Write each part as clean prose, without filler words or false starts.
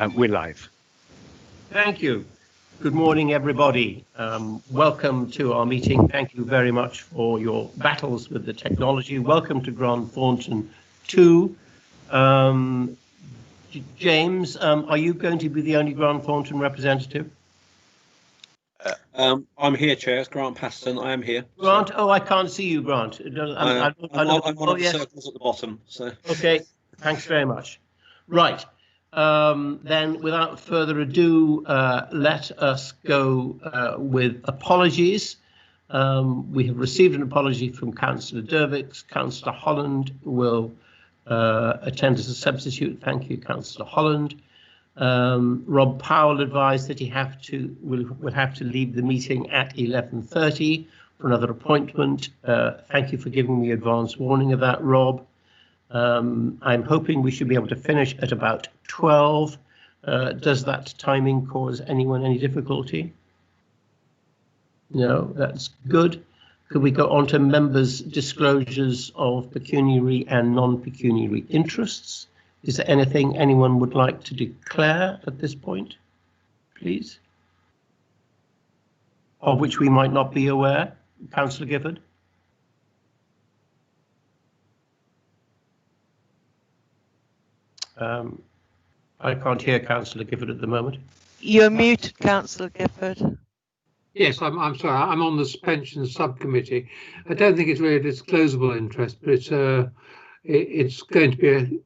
we're live. Thank you. Good morning, everybody. Welcome to our meeting. Thank you very much for your battles with the technology. Welcome to Grant Thornton 2. James, are you going to be the only Grant Thornton representative? I'm here, Chair. It's Grant Paston. I am here. Grant? So. Oh, I can't see you, Grant. I'm one of the circles at the bottom. So. Okay, thanks very much. Right. Then, without further ado, let us go with apologies. We have received an apology from Councillor Dervix. Councillor Holland will attend as a substitute. Thank you, Councillor Holland. Rob Powell advised that he will have to leave the meeting at 11:30 for another appointment. Thank you for giving me advance warning of that, Rob. I'm hoping we should be able to finish at about 12. Does that timing cause anyone any difficulty? No, that's good. Could we go on to members' disclosures of pecuniary and non-pecuniary interests? Is there anything anyone would like to declare at this point, please? Of which we might not be aware? Councillor Gifford? I can't hear Councillor Gifford at the moment. You're muted, Councillor Gifford. Yes, I'm sorry. I'm on the pensions subcommittee. I don't think it's really a disclosable interest, but it's going to be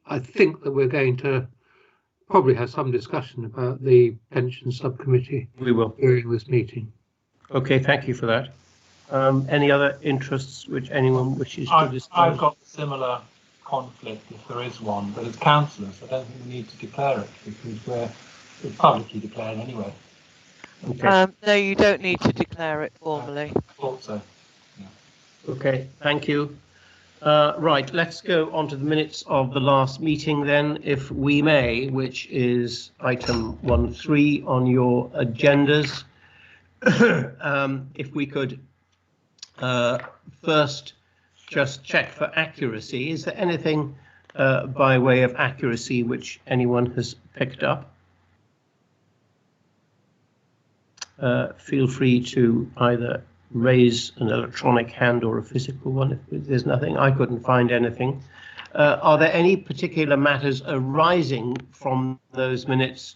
I think that we're going to probably have some discussion about the pensions subcommittee. We will during this meeting. Okay, thank you for that. Any other interests which anyone wishes to discuss? I've got similar conflict if there is one, but as councillors, I don't think we need to declare it because it's publicly declared anyway. Okay. No, you don't need to declare it formally. I thought so. Yeah. Okay, thank you. Right, let's go on to the minutes of the last meeting then, if we may, which is item 1.3 on your agendas. If we could first just check for accuracy. Is there anything by way of accuracy which anyone has picked up? Feel free to either raise an electronic hand or a physical one if there's nothing. I couldn't find anything. Are there any particular matters arising from those minutes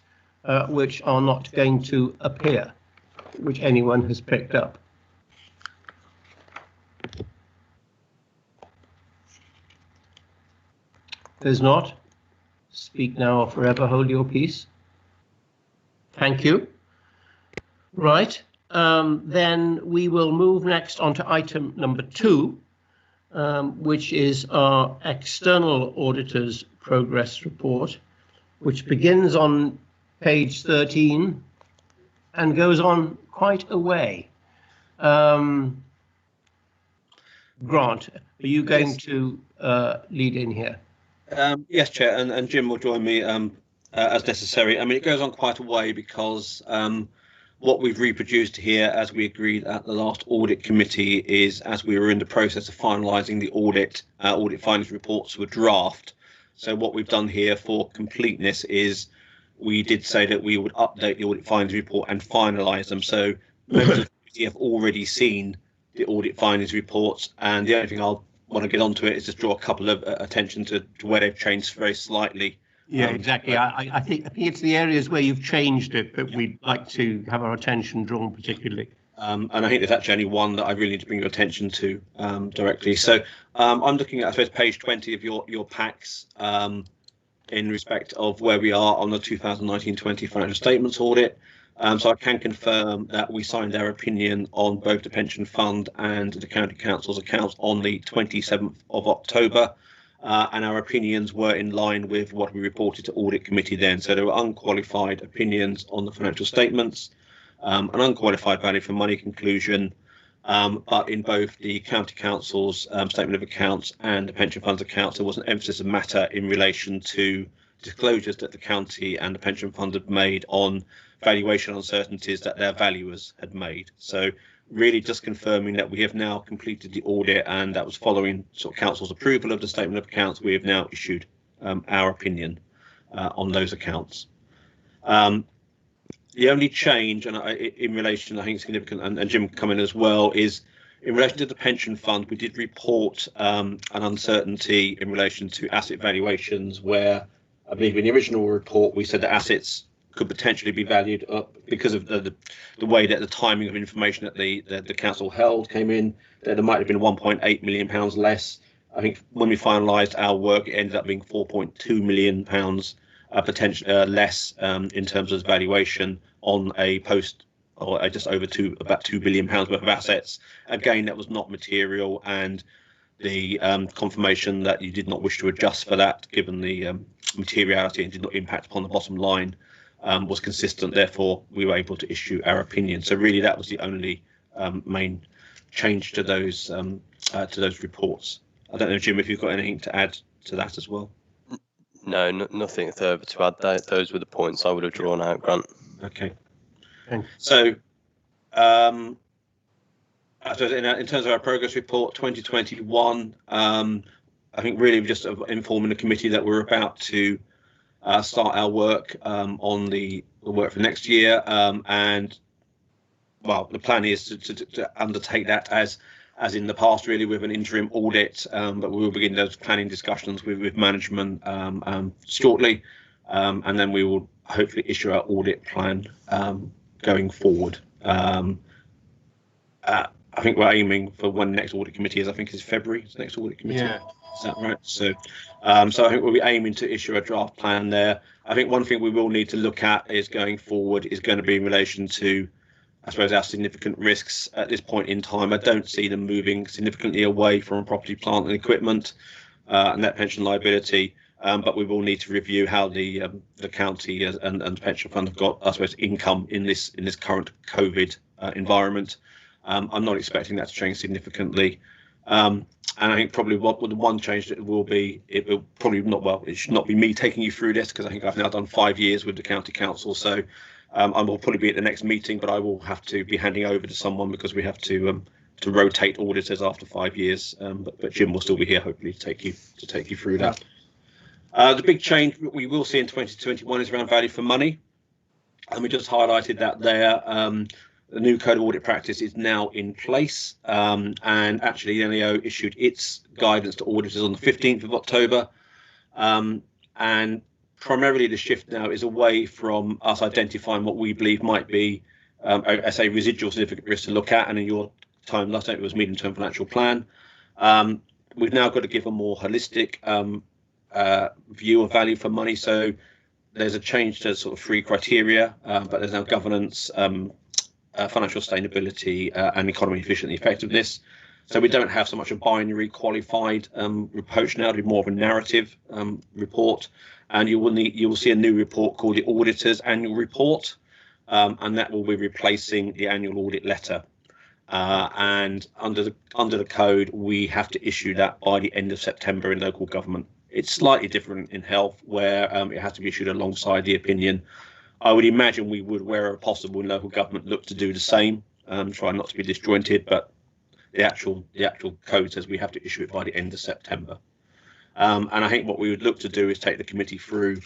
which are not going to appear, which anyone has picked up? There's not. Speak now or forever hold your peace. Thank you. Right. Then we will move next on to item number 2, which is our external auditor's progress report, which begins on page 13 and goes on quite a way. Grant, are you going to lead in here? Yes, Chair, and Jim will join me as necessary. I mean, it goes on quite a way because what we've reproduced here, as we agreed at the last audit committee, is as we were in the process of finalising the audit findings reports were draft. So what we've done here for completeness is we did say that we would update the audit findings report and finalise them. So members of the committee have already seen the audit findings reports, and the only thing I'll want to get onto it is just draw a couple of attention to where they've changed very slightly. Yeah, exactly. I think it's the areas where you've changed it that we'd like to have our attention drawn particularly. And I think there's actually only one that I really need to bring your attention to directly. So I'm looking at, I suppose, page 20 of your packs in respect of where we are on the 2019-20 financial statements audit. So I can confirm that we signed our opinion on both the pension fund and the county council's accounts on the 27th of October. And our opinions were in line with what we reported to audit committee then. So there were unqualified opinions on the financial statements, an unqualified value for money conclusion, but in both the county council's statement of accounts and the pension fund's accounts, there was an emphasis of matter in relation to disclosures that the county and the pension fund had made on valuation uncertainties that their valuers had made. So really just confirming that we have now completed the audit, and that was following sort of council's approval of the statement of accounts. We have now issued our opinion. on those accounts. The only change, and in relation, I think it's significant, and Jim come in as well, is in relation to the pension fund. We did report an uncertainty in relation to asset valuations, where I believe in the original report we said that assets could potentially be valued up because of the way that the timing of information that the council held came in. That there might have been £1.8 million less. I think when we finalised our work, it ended up being £4.2 million potentially less in terms of valuation on a post, or just over about £2 billion worth of assets. Again, that was not material, and the confirmation that you did not wish to adjust for that, given the materiality and did not impact upon the bottom line, was consistent. Therefore, we were able to issue our opinion. So really, that was the only main change to those reports. I don't know, Jim, if you've got anything to add to that as well. No, nothing further to add. Those were the points I would have drawn out, Grant. Okay. Thanks. So, in terms of our progress report 2021, I think really just informing the committee that we're about to start our work on the work for next year, and well, the plan is to undertake that as in the past, really, with an interim audit, but we will begin those planning discussions with management shortly, and then we will hopefully issue our audit plan going forward. I think we're aiming for when the next audit committee is. I think it's February. It's the next audit committee. Yeah. Is that right? So, so I think we'll be aiming to issue a draft plan there. I think one thing we will need to look at is going forward is going to be in relation to, I suppose, our significant risks at this point in time. I don't see them moving significantly away from property, plant and equipment and net pension liability, but we will need to review how the county and the pension fund have got, I suppose, income in this current COVID environment. I'm not expecting that to change significantly. And I think probably the one change that will be, it will probably not, well, it should not be me taking you through this, because I think I've now done 5 years with the county council. So I will probably be at the next meeting, but I will have to be handing over to someone because we have to rotate auditors after 5 years. But Jim will still be here, hopefully, to take you through that. The big change we will see in 2021 is around value for money, and we just highlighted that there. The new code of audit practice is now in place, and actually the NAO issued its guidance to auditors on the 15th of October, and primarily the shift now is away from us identifying what we believe might be as a residual significant risk to look at, and in your time last night it was medium-term financial plan. We've now got to give a more holistic view of value for money. So there's a change to sort of 3 criteria, but there's now governance, financial sustainability and economy efficiency effectiveness. So we don't have so much a binary qualified approach now, to be more of a narrative report, and you will see a new report called the Auditor's Annual Report, and that will be replacing the annual audit letter. And under the code, we have to issue that by the end of September in local government. It's slightly different in health, where it has to be issued alongside the opinion. I would imagine we would, wherever possible in local government, look to do the same, try not to be disjointed, but the actual code says we have to issue it by the end of September. And I think what we would look to do is take the committee through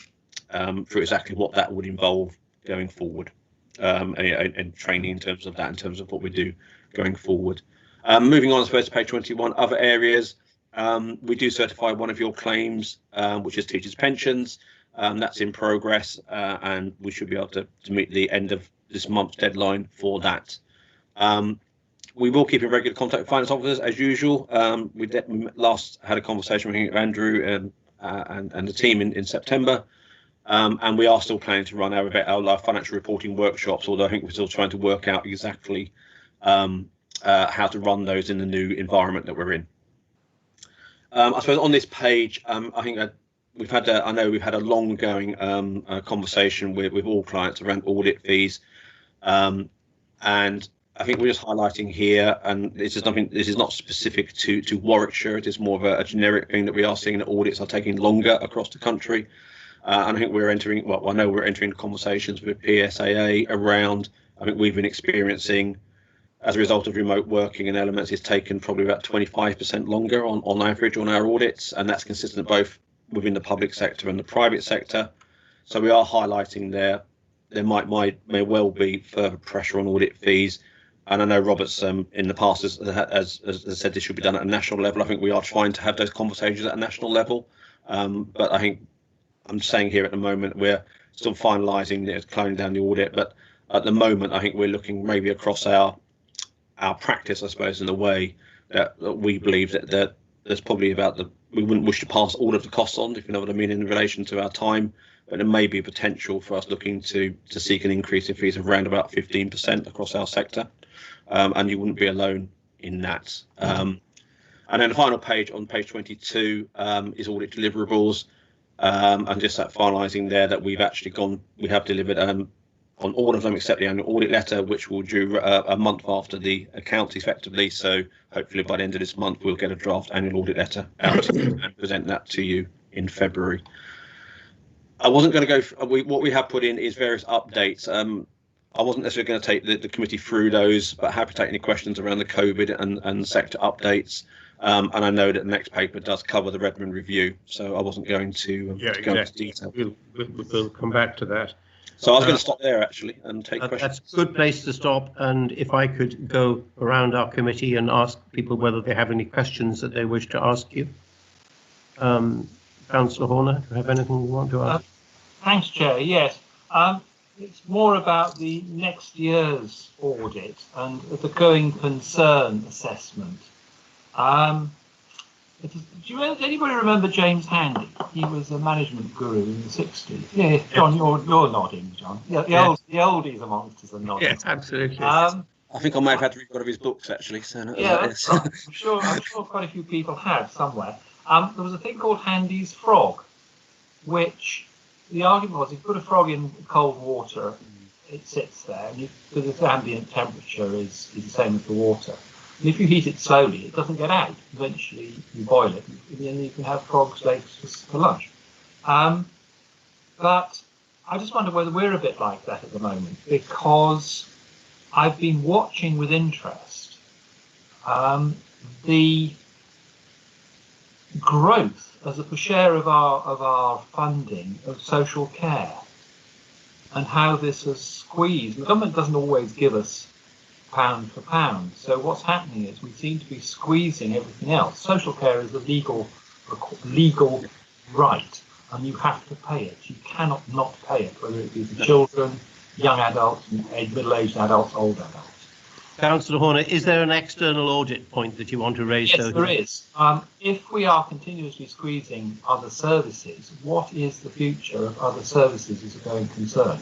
exactly what that would involve going forward, and training in terms of that, in terms of what we do going forward. Moving on, I suppose, to page 21, other areas. We do certify one of your claims, which is teachers' pensions. That's in progress, and we should be able to meet the end of this month's deadline for that. We will keep in regular contact with finance officers as usual. We last had a conversation with Andrew and the team in September, and we are still planning to run our financial reporting workshops, although I think we're still trying to work out exactly how to run those in the new environment that we're in. I suppose on this page, I think I know we've had a long going conversation with all clients around audit fees, and I think we're just highlighting here, and this is not specific to Warwickshire. It is more of a generic thing that we are seeing that audits are taking longer across the country, and I think we're entering. Well, I know we're entering conversations with PSAA around. I think we've been experiencing, as a result of remote working and elements, it's taken probably about 25% longer on average on our audits, and that's consistent both within the public sector and the private sector. So we are highlighting there may well be further pressure on audit fees. And I know Robert's in the past has said this should be done at a national level. I think we are trying to have those conversations at a national level. But I think I'm saying here at the moment we're still finalising, closing down the audit. But at the moment, I think we're looking maybe across our practice, I suppose, in a way that we believe that there's probably we wouldn't wish to pass all of the costs on, if you know what I mean, in relation to our time. But there may be a potential for us looking to seek an increase in fees of around about 15% across our sector. And you wouldn't be alone in that. And then the final page, on page 22, is audit deliverables. And just that finalising there that we have delivered on all of them except the annual audit letter, which will due a month after the accounts effectively. So hopefully by the end of this month, we'll get a draft annual audit letter out and present that to you in February. I wasn't going to go, what we have put in is various updates. I wasn't necessarily going to take the committee through those, but happy to take any questions around the COVID and sector updates. And I know that the next paper does cover the Redmond review, so I wasn't going to go into detail. We'll come back to that. So I was going to stop there actually and take questions. That's a good place to stop. And if I could go around our committee and ask people whether they have any questions that they wish to ask you. Councillor Horner, do you have anything you want to ask? Thanks, Chair. Yes. It's more about the next year's audit and the going concern assessment. Does anybody remember James Handy? He was a management guru in the 60s. Yeah, John, you're nodding, John. Yeah, the oldies amongst us are nodding. Yes, absolutely. I think I may have had to read one of his books actually. So yeah, I'm sure quite a few people have somewhere. There was a thing called Handy's Frog, which the argument was, you put a frog in cold water, it sits there, and because its ambient temperature is the same as the water. And if you heat it slowly, it doesn't get out. Eventually, you boil it, and then you can have frog's legs for lunch. But I just wonder whether we're a bit like that at the moment, because I've been watching with interest the growth as a share of our funding of social care, and how this has squeezed. The government doesn't always give us pound for pound. So what's happening is we seem to be squeezing everything else. Social care is a legal right, and you have to pay it. You cannot not pay it, whether it be for children, young adults, middle-aged adults, old adults. Councillor Horner, is there an external audit point that you want to raise? Yes, there is. If we are continuously squeezing other services, what is the future of other services as a going concern?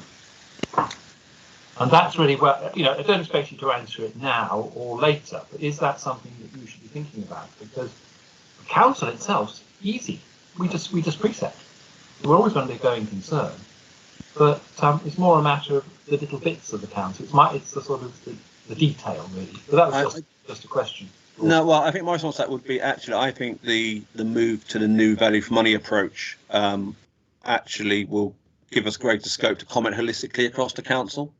And that's really where, I don't expect you to answer it now or later, but is that something that you should be thinking about? Because the council itself is easy. We just precept. We're always going to be a going concern, but it's more a matter of the little bits of the council. It's the sort of the detail, really. But that was just a question. No, well, I think my response to that would be actually, I think the move to the new value for money approach actually will give us greater scope to comment holistically across the council.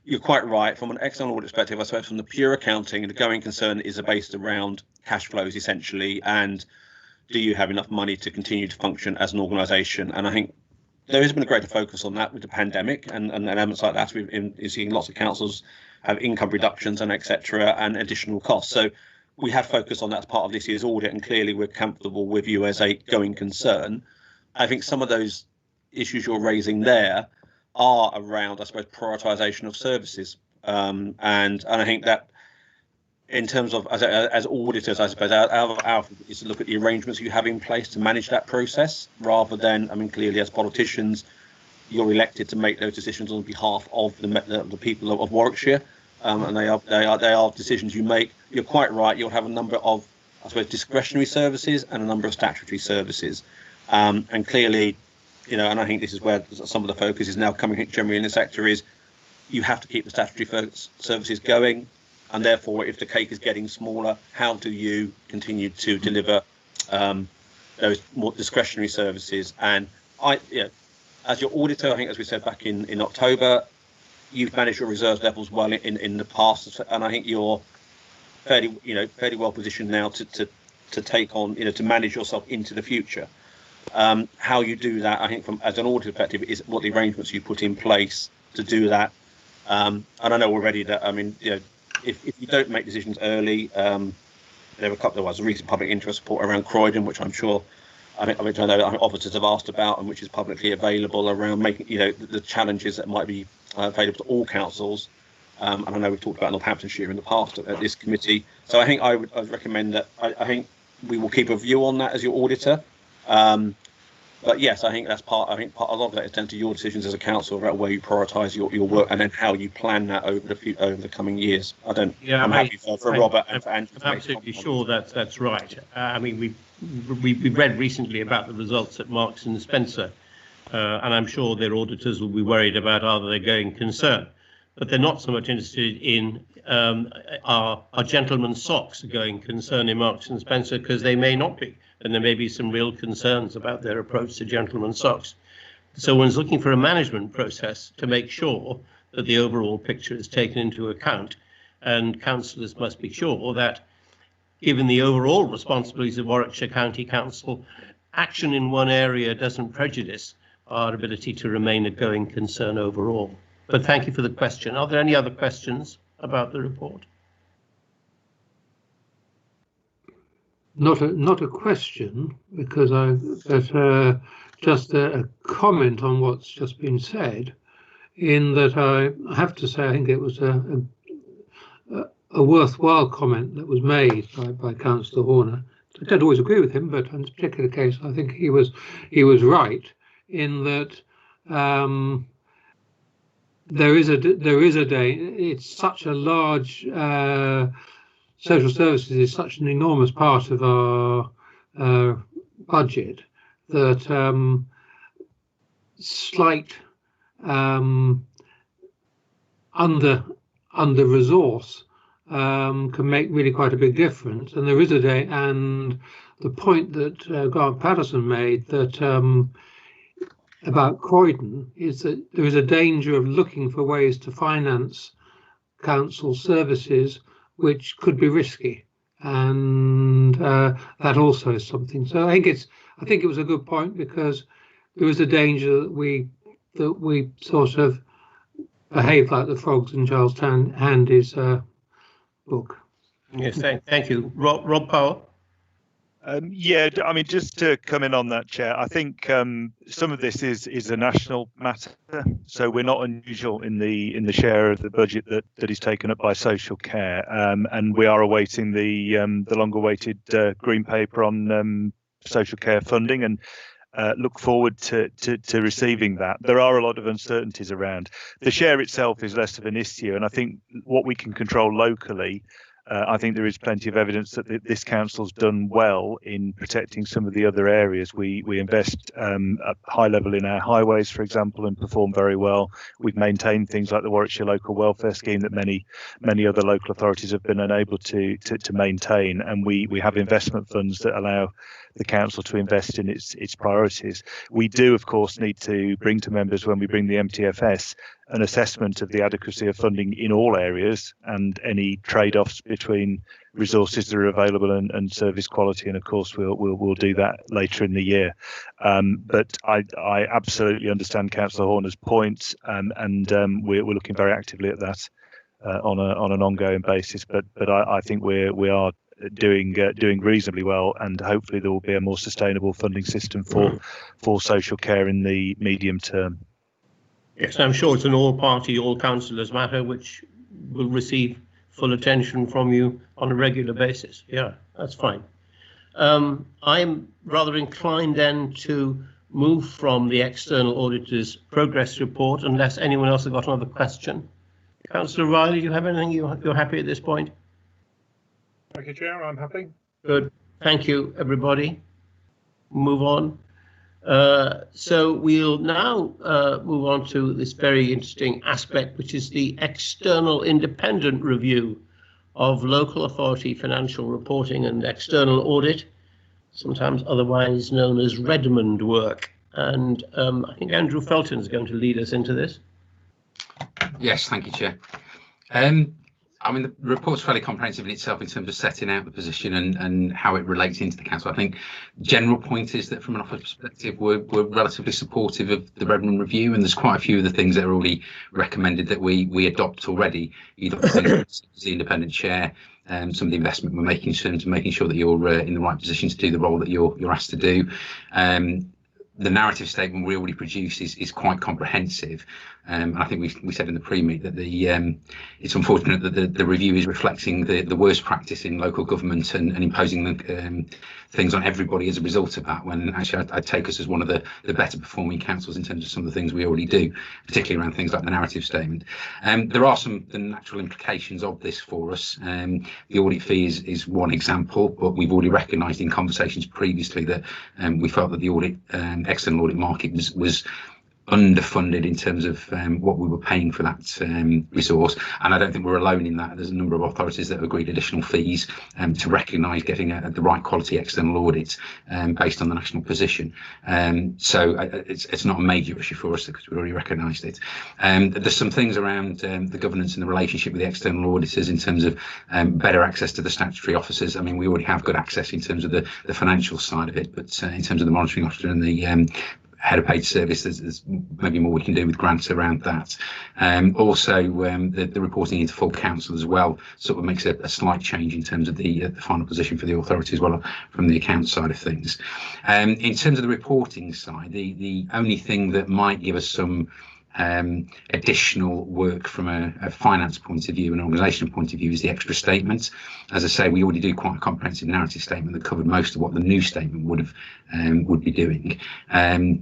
You're quite right. From an external audit perspective, I suppose from the pure accounting, the going concern is based around cash flows essentially, and do you have enough money to continue to function as an organisation? And I think there has been a greater focus on that with the pandemic and elements like that. We've been seeing lots of councils have income reductions and etc. and additional costs. So we have focused on that as part of this year's audit, and clearly we're comfortable with you as a going concern. I think some of those issues you're raising there are around, I suppose, prioritisation of services, and I think that in terms of as auditors, I suppose our is to look at the arrangements you have in place to manage that process, rather than, I mean, clearly as politicians, you're elected to make those decisions on behalf of the people of Warwickshire, and they are decisions you make. You're quite right. You'll have a number of, I suppose, discretionary services and a number of statutory services, and clearly, and I think this is where some of the focus is now coming generally in the sector, is you have to keep the statutory services going, and therefore if the cake is getting smaller, how do you continue to deliver those more discretionary services? And as your auditor, I think, as we said back in October, you've managed your reserve levels well in the past, and I think you're fairly well positioned now to take on, to manage yourself into the future. How you do that, I think, from as an audit perspective, is what the arrangements you put in place to do that. And I know already that, I mean, you know, if you don't make decisions early, there was a recent public interest report around Croydon, which I'm sure, which I know officers have asked about, and which is publicly available, around making, you know, the challenges that might be available to all councils. And I know we've talked about Northamptonshire in the past at this committee. So I think I'd recommend that. I think we will keep a view on that as your auditor. But yes, I think that's part. I think a lot of that is down to your decisions as a council about where you prioritise your work, and then how you plan that over the coming years. I'm happy for Robert and for Andrew. I'm absolutely sure that's right. I mean, we read recently about the results at Marks and Spencer, and I'm sure their auditors will be worried about are they going concern, but they're not so much interested in our gentlemen's socks going concern in Marks and Spencer, because they may not be. And there may be some real concerns about their approach to gentlemen's socks. So one's looking for a management process to make sure that the overall picture is taken into account, and councillors must be sure that, given the overall responsibilities of Warwickshire County Council, action in one area doesn't prejudice our ability to remain a going concern overall. But thank you for the question. Are there any other questions about the report? Not a question, because but just a comment on what's just been said. In that, I have to say, I think it was a worthwhile comment that was made by Councillor Horner. I don't always agree with him, but in this particular case, I think he was right in that there is a day. It's such a large. Social services is such an enormous part of our budget that slight under resource can make really quite a big difference. And there is a day, and the point that Grant Patterson made that about Croydon is that there is a danger of looking for ways to finance council services which could be risky, and that also is something. So I think it was a good point, because there is a danger that we sort of behave like the frogs in Charles Handy's book. Yes, thank you, Rob Powell. Yeah, I mean, just to come in on that, Chair, I think some of this is a national matter, so we're not unusual in the share of the budget that is taken up by social care, and we are awaiting the long-awaited green paper on social care funding, and look forward to receiving that. There are a lot of uncertainties around. The share itself is less of an issue, and I think what we can control locally. I think there is plenty of evidence that this council's done well in protecting some of the other areas. We invest at high level in our highways, for example, and perform very well. We've maintained things like the Warwickshire Local Welfare Scheme that many other local authorities have been unable to maintain, and we have investment funds that allow the council to invest in its priorities. We do, of course, need to bring to members, when we bring the MTFS, an assessment of the adequacy of funding in all areas and any trade-offs between resources that are available and service quality. And of course, we'll do that later in the year. But I absolutely understand Councillor Horner's point, and we're looking very actively at that on an ongoing basis. But I think we are doing reasonably well, and hopefully there will be a more sustainable funding system for social care in the medium term. Yes, I'm sure it's an all-party, all-councillors matter, which will receive full attention from you on a regular basis. Yeah, that's fine. I'm rather inclined then to move from the external auditor's progress report, unless anyone else has got another question. Councillor Riley, do you have anything you're happy at this point? Thank you, Chair. I'm happy. Good. Thank you, everybody. Move on. So we'll now move on to this very interesting aspect, which is the external independent review of local authority financial reporting and external audit, sometimes otherwise known as Redmond work. And I think Andrew Felton is going to lead us into this. Yes, thank you, Chair. I mean, the report's fairly comprehensive in itself in terms of setting out the position and how it relates into the council. I think general point is that from an office perspective, we're relatively supportive of the Redmond review, and there's quite a few of the things that are already recommended that we adopt already, either the independent chair, some of the investment we're making in terms of making sure that you're in the right position to do the role that you're asked to do. The narrative statement we already produced is quite comprehensive, and I think we said in the pre-meet that it's unfortunate that the review is reflecting the worst practice in local government and imposing things on everybody as a result of that, when actually I'd take us as one of the better performing councils in terms of some of the things we already do, particularly around things like the narrative statement. There are the natural implications of this for us. The audit fee is one example, but we've already recognised in conversations previously that we felt that the external audit market was underfunded in terms of what we were paying for that resource, and I don't think we're alone in that. There's a number of authorities that have agreed additional fees to recognise getting the right quality external audit based on the national position. So it's not a major issue for us because we've already recognised it. There's some things around the governance and the relationship with the external auditors in terms of better access to the statutory officers. I mean, we already have good access in terms of the financial side of it, but in terms of the monitoring officer and the head of paid service, there's maybe more we can do with grants around that. Also, the reporting into full council as well sort of makes a slight change in terms of the final position for the authority as well from the account side of things. In terms of the reporting side, the only thing that might give us some additional work from a finance point of view and organisational point of view is the extra statement. As I say, we already do quite a comprehensive narrative statement that covered most of what the new statement would be doing.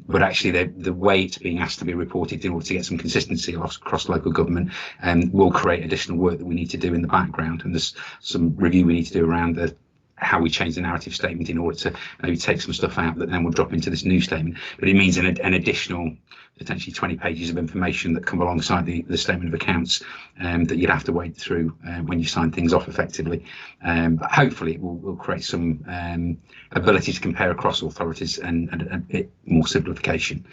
But actually, the way it's being asked to be reported in order to get some consistency across local government will create additional work that we need to do in the background, and there's some review we need to do around how we change the narrative statement in order to maybe take some stuff out that then will drop into this new statement. But it means an additional potentially 20 pages of information that come alongside the statement of accounts that you'd have to wade through when you sign things off effectively. But hopefully it will create some ability to compare across authorities and a bit more simplification.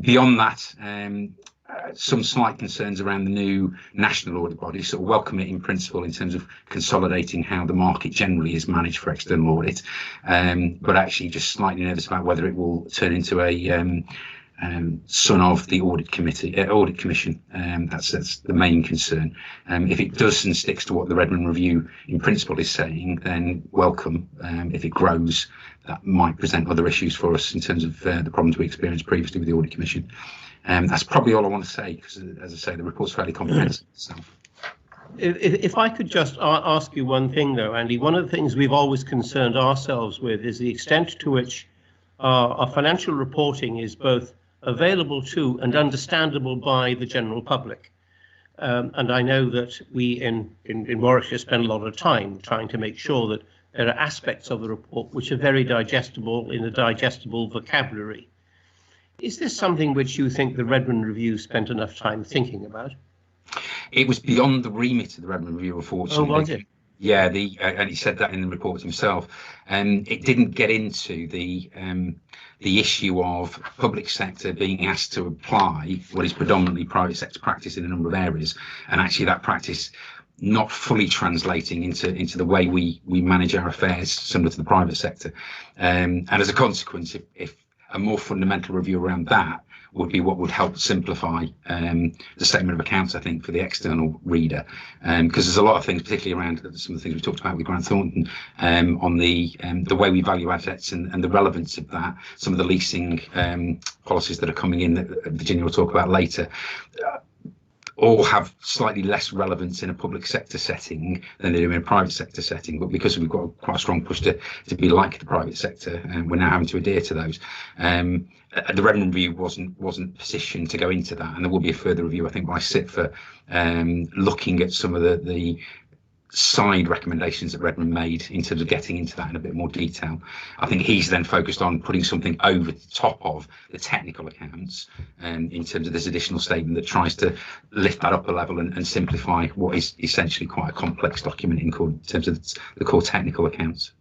Beyond that, some slight concerns around the new national audit body, sort of welcome it in principle in terms of consolidating how the market generally is managed for external audit, but actually just slightly nervous about whether it will turn into a son of the audit commission. That's the main concern. If it does and sticks to what the Redmond review in principle is saying, then welcome. If it grows, that might present other issues for us in terms of the problems we experienced previously with the audit commission. That's probably all I want to say, because as I say, the report's fairly comprehensive itself. If I could just ask you one thing though, Andy, one of the things we've always concerned ourselves with is the extent to which our financial reporting is both available to and understandable by the general public. And I know that we in Warwickshire spend a lot of time trying to make sure that there are aspects of the report which are very digestible in a digestible vocabulary. Is this something which you think the Redmond Review spent enough time thinking about? It was beyond the remit of the Redmond Review, unfortunately. Oh, was it? Yeah, and he said that in the report himself. It didn't get into the issue of public sector being asked to apply what is predominantly private sector practice in a number of areas, and actually that practice not fully translating into the way we manage our affairs similar to the private sector. And as a consequence, if a more fundamental review around that would be what would help simplify the statement of accounts, I think, for the external reader, because there's a lot of things, particularly around some of the things we talked about with Grant Thornton on the way we value assets and the relevance of that, some of the leasing policies that are coming in that Virginia will talk about later. All have slightly less relevance in a public sector setting than they do in a private sector setting, but because we've got quite a strong push to be like the private sector, we're now having to adhere to those. The Redmond review wasn't positioned to go into that, and there will be a further review, I think, by CITFA, looking at some of the side recommendations that Redmond made in terms of getting into that in a bit more detail. I think he's then focused on putting something over the top of the technical accounts in terms of this additional statement that tries to lift that up a level and simplify what is essentially quite a complex document in terms of the core technical accounts.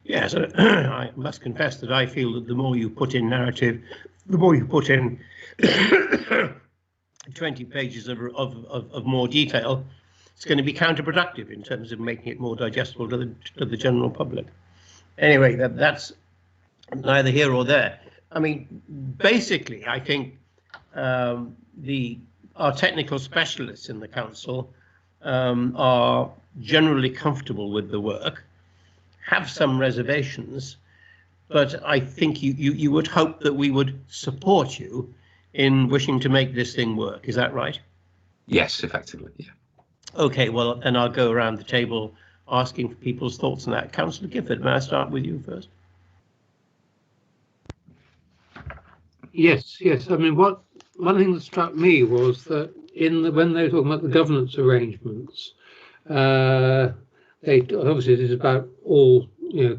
Yes, I must confess that I feel that the more you put in narrative, the more you put in 20 pages of more detail, it's going to be counterproductive in terms of making it more digestible to the general public. Anyway, that's neither here or there. I mean, basically, I think our technical specialists in the council are generally comfortable with the work, have some reservations, but I think you would hope that we would support you in wishing to make this thing work. Is that right? Yes, effectively, yeah. Okay, well, then I'll go around the table asking for people's thoughts on that. Councillor Gifford, may I start with you first? Yes. I mean, one thing that struck me was that when they were talking about the governance arrangements, obviously it is about all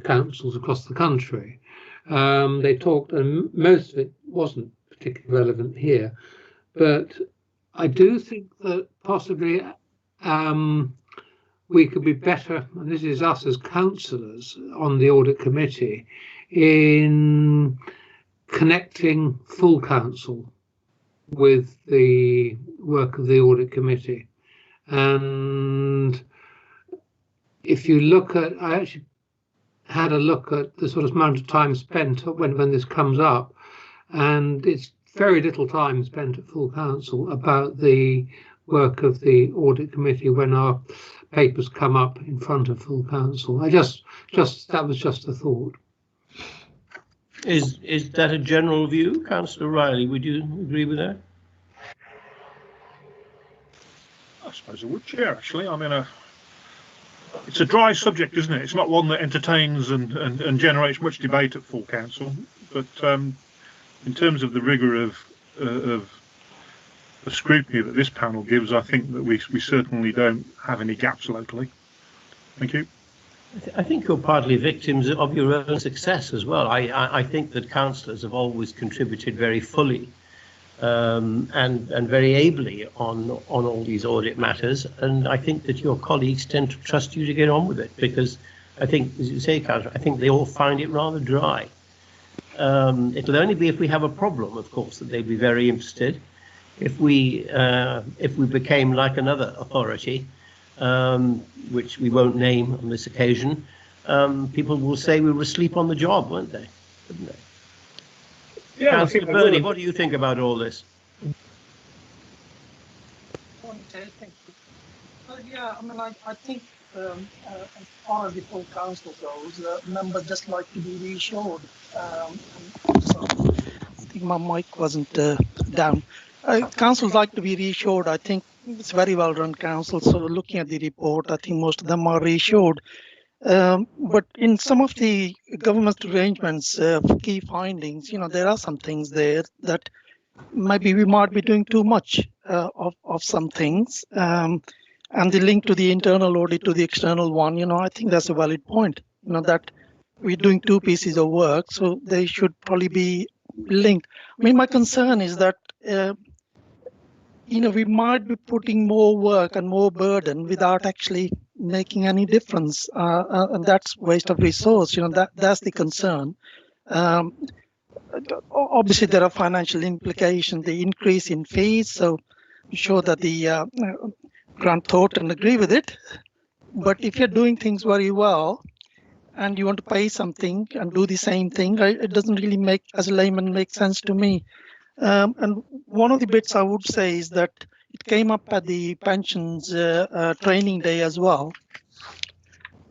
councils across the country. They talked, and most of it wasn't particularly relevant here, but I do think that possibly we could be better, and this is us as councillors on the audit committee, in connecting full council with the work of the audit committee. And if you look at, I actually had a look at the sort of amount of time spent when this comes up, and it's very little time spent at full council about the work of the audit committee when our papers come up in front of full council. That was just a thought. Is that a general view, Councillor Riley? Would you agree with that? I suppose I would, Chair, actually. I mean, it's a dry subject, isn't it? It's not one that entertains and generates much debate at full council. But in terms of the rigour of the scrutiny that this panel gives, I think that we certainly don't have any gaps locally. Thank you. I think you're partly victims of your own success as well. I think that councillors have always contributed very fully and very ably on all these audit matters, and I think that your colleagues tend to trust you to get on with it, because I think, as you say, Councillor, I think they all find it rather dry. It'll only be if we have a problem, of course, that they'd be very interested. If we became like another authority, which we won't name on this occasion, people will say we were asleep on the job, won't they? Wouldn't they? Yeah, Councillor Burney, what do you think about all this? Yeah, I mean, I think as far as the full council goes, members just like to be reassured. So I think my mic wasn't down. Councils like to be reassured. I think it's very well run council. So looking at the report, I think most of them are reassured. But in some of the government arrangements, key findings, there are some things there that maybe we might be doing too much of some things. And the link to the internal audit to the external one, I think that's a valid point, that we're doing two pieces of work, so they should probably be linked. I mean, my concern is that, we might be putting more work and more burden without actually making any difference, and that's waste of resource. That's the concern. Obviously, there are financial implications, the increase in fees, so I'm sure that the Grant thought and agree with it. But if you're doing things very well and you want to pay something and do the same thing, it doesn't really as a layman, make sense to me. And one of the bits I would say is that it came up at the pensions training day as well,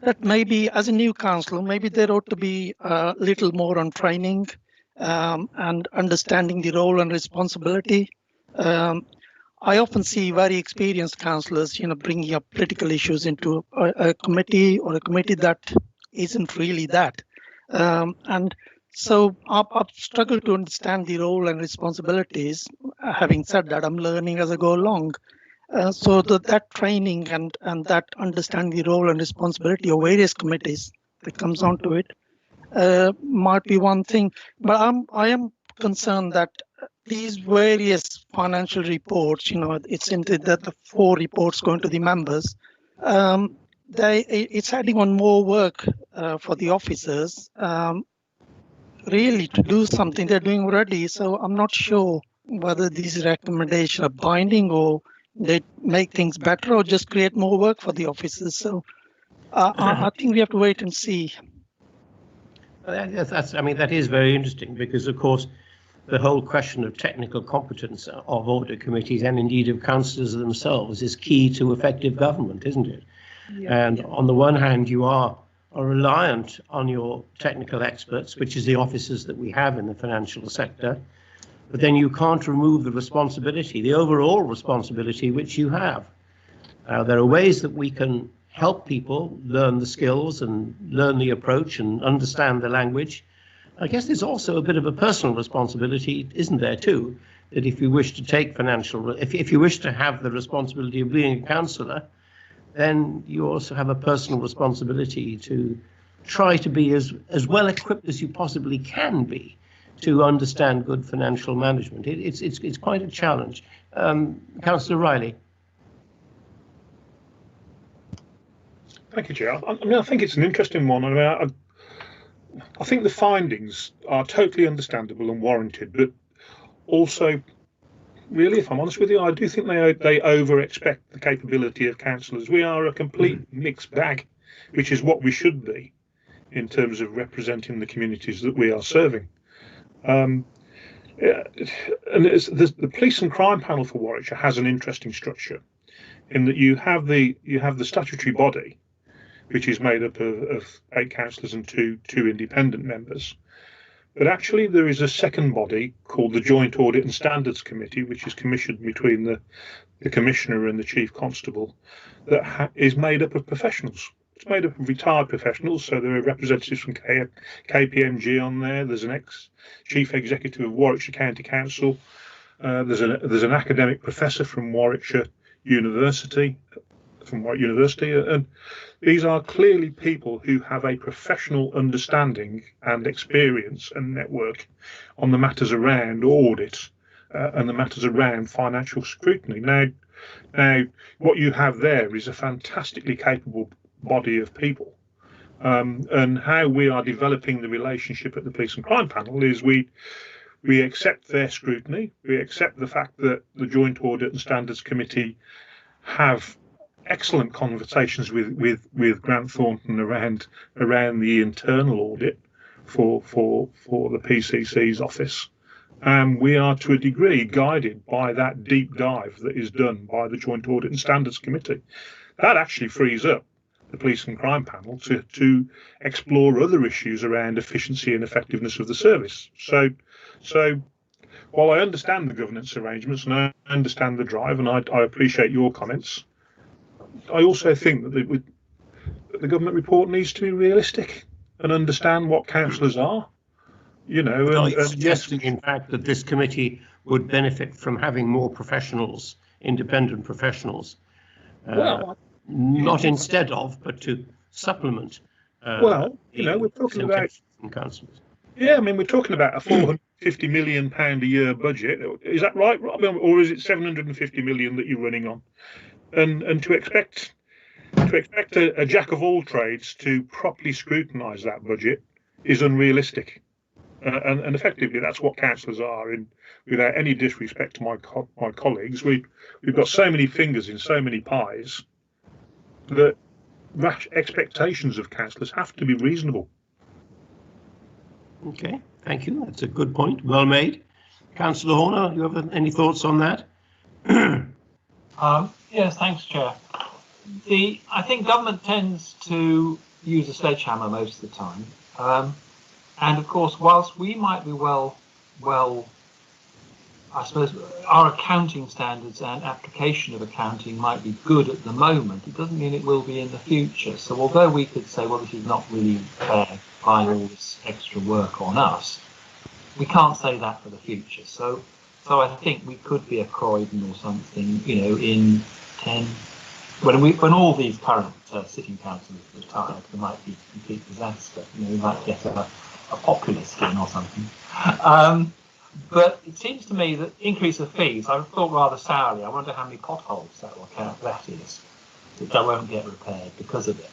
that maybe as a new councillor, maybe there ought to be a little more on training and understanding the role and responsibility. I often see very experienced councillors, bringing up political issues into a committee or a committee that isn't really that. And so I've struggled to understand the role and responsibilities. Having said that, I'm learning as I go along. So that training and that understanding the role and responsibility of various committees that comes onto it might be one thing. But I am concerned that these various financial reports, it's into the 4 reports going to the members. It's adding on more work for the officers, really to do something they're doing already. So I'm not sure whether these recommendations are binding or they make things better or just create more work for the officers. So I think we have to wait and see. I mean, that is very interesting because, of course, the whole question of technical competence of audit committees and indeed of councillors themselves is key to effective government, isn't it? Yeah, and on the one hand, you are reliant on your technical experts, which is the officers that we have in the financial sector, but then you can't remove the responsibility, the overall responsibility which you have. There are ways that we can help people learn the skills and learn the approach and understand the language. I guess there's also a bit of a personal responsibility, isn't there, too, that if you wish to take if you wish to have the responsibility of being a councillor, then you also have a personal responsibility to try to be as well equipped as you possibly can be to understand good financial management. It's quite a challenge. Councillor Riley. Thank you, Chair. I mean, I think it's an interesting one. I mean, I think the findings are totally understandable and warranted, but also, really, if I'm honest with you, I do think they over-expect the capability of councillors. We are a complete mixed bag, which is what we should be in terms of representing the communities that we are serving. And the police and crime panel for Warwickshire has an interesting structure in that you have the statutory body, which is made up of 8 councillors and two independent members. But actually there is a second body called the Joint Audit and Standards Committee, which is commissioned between the Commissioner and the Chief Constable, that is made up of professionals. It's made up of retired professionals, so there are representatives from KPMG on there. There's an ex-Chief Executive of Warwickshire County Council. There's an academic professor from Warwick University, and these are clearly people who have a professional understanding and experience and network on the matters around audit and the matters around financial scrutiny. Now, what you have there is a fantastically capable body of people, and how we are developing the relationship at the Police and Crime Panel is we accept their scrutiny, we accept the fact that the Joint Audit and Standards Committee have excellent conversations with Grant Thornton around the internal audit for the PCC's office. We are to a degree guided by that deep dive that is done by the Joint Audit and Standards Committee. That actually frees up the Police and Crime Panel to explore other issues around efficiency and effectiveness of the service. So while I understand the governance arrangements and I understand the drive, and I appreciate your comments, I also think that the government report needs to be realistic and understand what councillors are. You know, suggesting in fact that this committee would benefit from having more professionals, independent professionals, not instead of, but to supplement. Well, you know, we're talking about councillors. Yeah, I mean, we're talking about a £450 million a year budget. Is that right, Rob? Or is it 750 million that you're running on? And to expect a jack of all trades to properly scrutinise that budget is unrealistic. And effectively, that's what councillors are. Without any disrespect to my colleagues, we've got so many fingers in so many pies that expectations of councillors have to be reasonable. Okay, thank you. That's a good point. Well made. Councillor Horner, do you have any thoughts on that? Yes, thanks, Chair. I think government tends to use a sledgehammer most of the time. And of course, whilst we might be well, I suppose our accounting standards and application of accounting might be good at the moment, it doesn't mean it will be in the future. So although we could say, well, this is not really fair, applying all this extra work on us, we can't say that for the future. So I think we could be a Croydon or something, you know, in 10, when all these current sitting councillors retire, there might be a complete disaster. You know, we might get a populist in or something. But it seems to me that increase of fees, I thought rather sourly. I wonder how many potholes that is that won't get repaired because of it.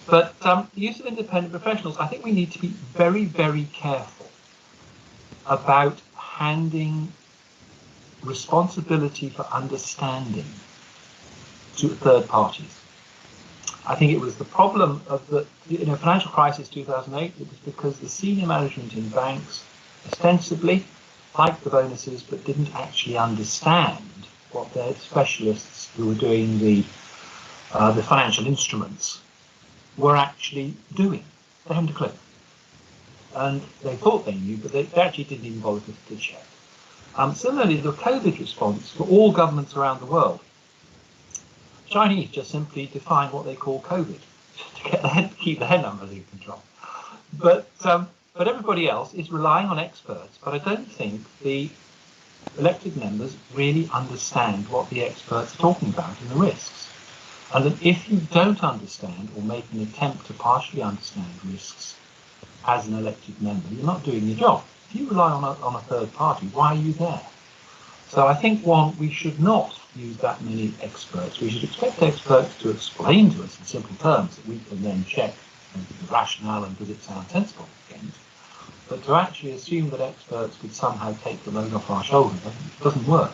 But the use of independent professionals, I think we need to be very, very careful about handing responsibility for understanding to third parties. I think it was the problem of the financial crisis 2008. It was because the senior management in banks ostensibly liked the bonuses but didn't actually understand what their specialists who were doing the financial instruments were actually doing. They hadn't a clue. And they thought they knew, but they actually didn't even bother to check. Similarly, the COVID response for all governments around the world, Chinese just simply define what they call COVID to keep the head numbers in control. But everybody else is relying on experts. But I don't think the elected members really understand what the experts are talking about and the risks. And that if you don't understand or make an attempt to partially understand risks as an elected member, you're not doing your job. If you rely on a third party, why are you there? So I think, one, we should not use that many experts. We should expect experts to explain to us in simple terms that we can then check the rationale and does it sound sensible again. But to actually assume that experts could somehow take the load off our shoulders, it doesn't work.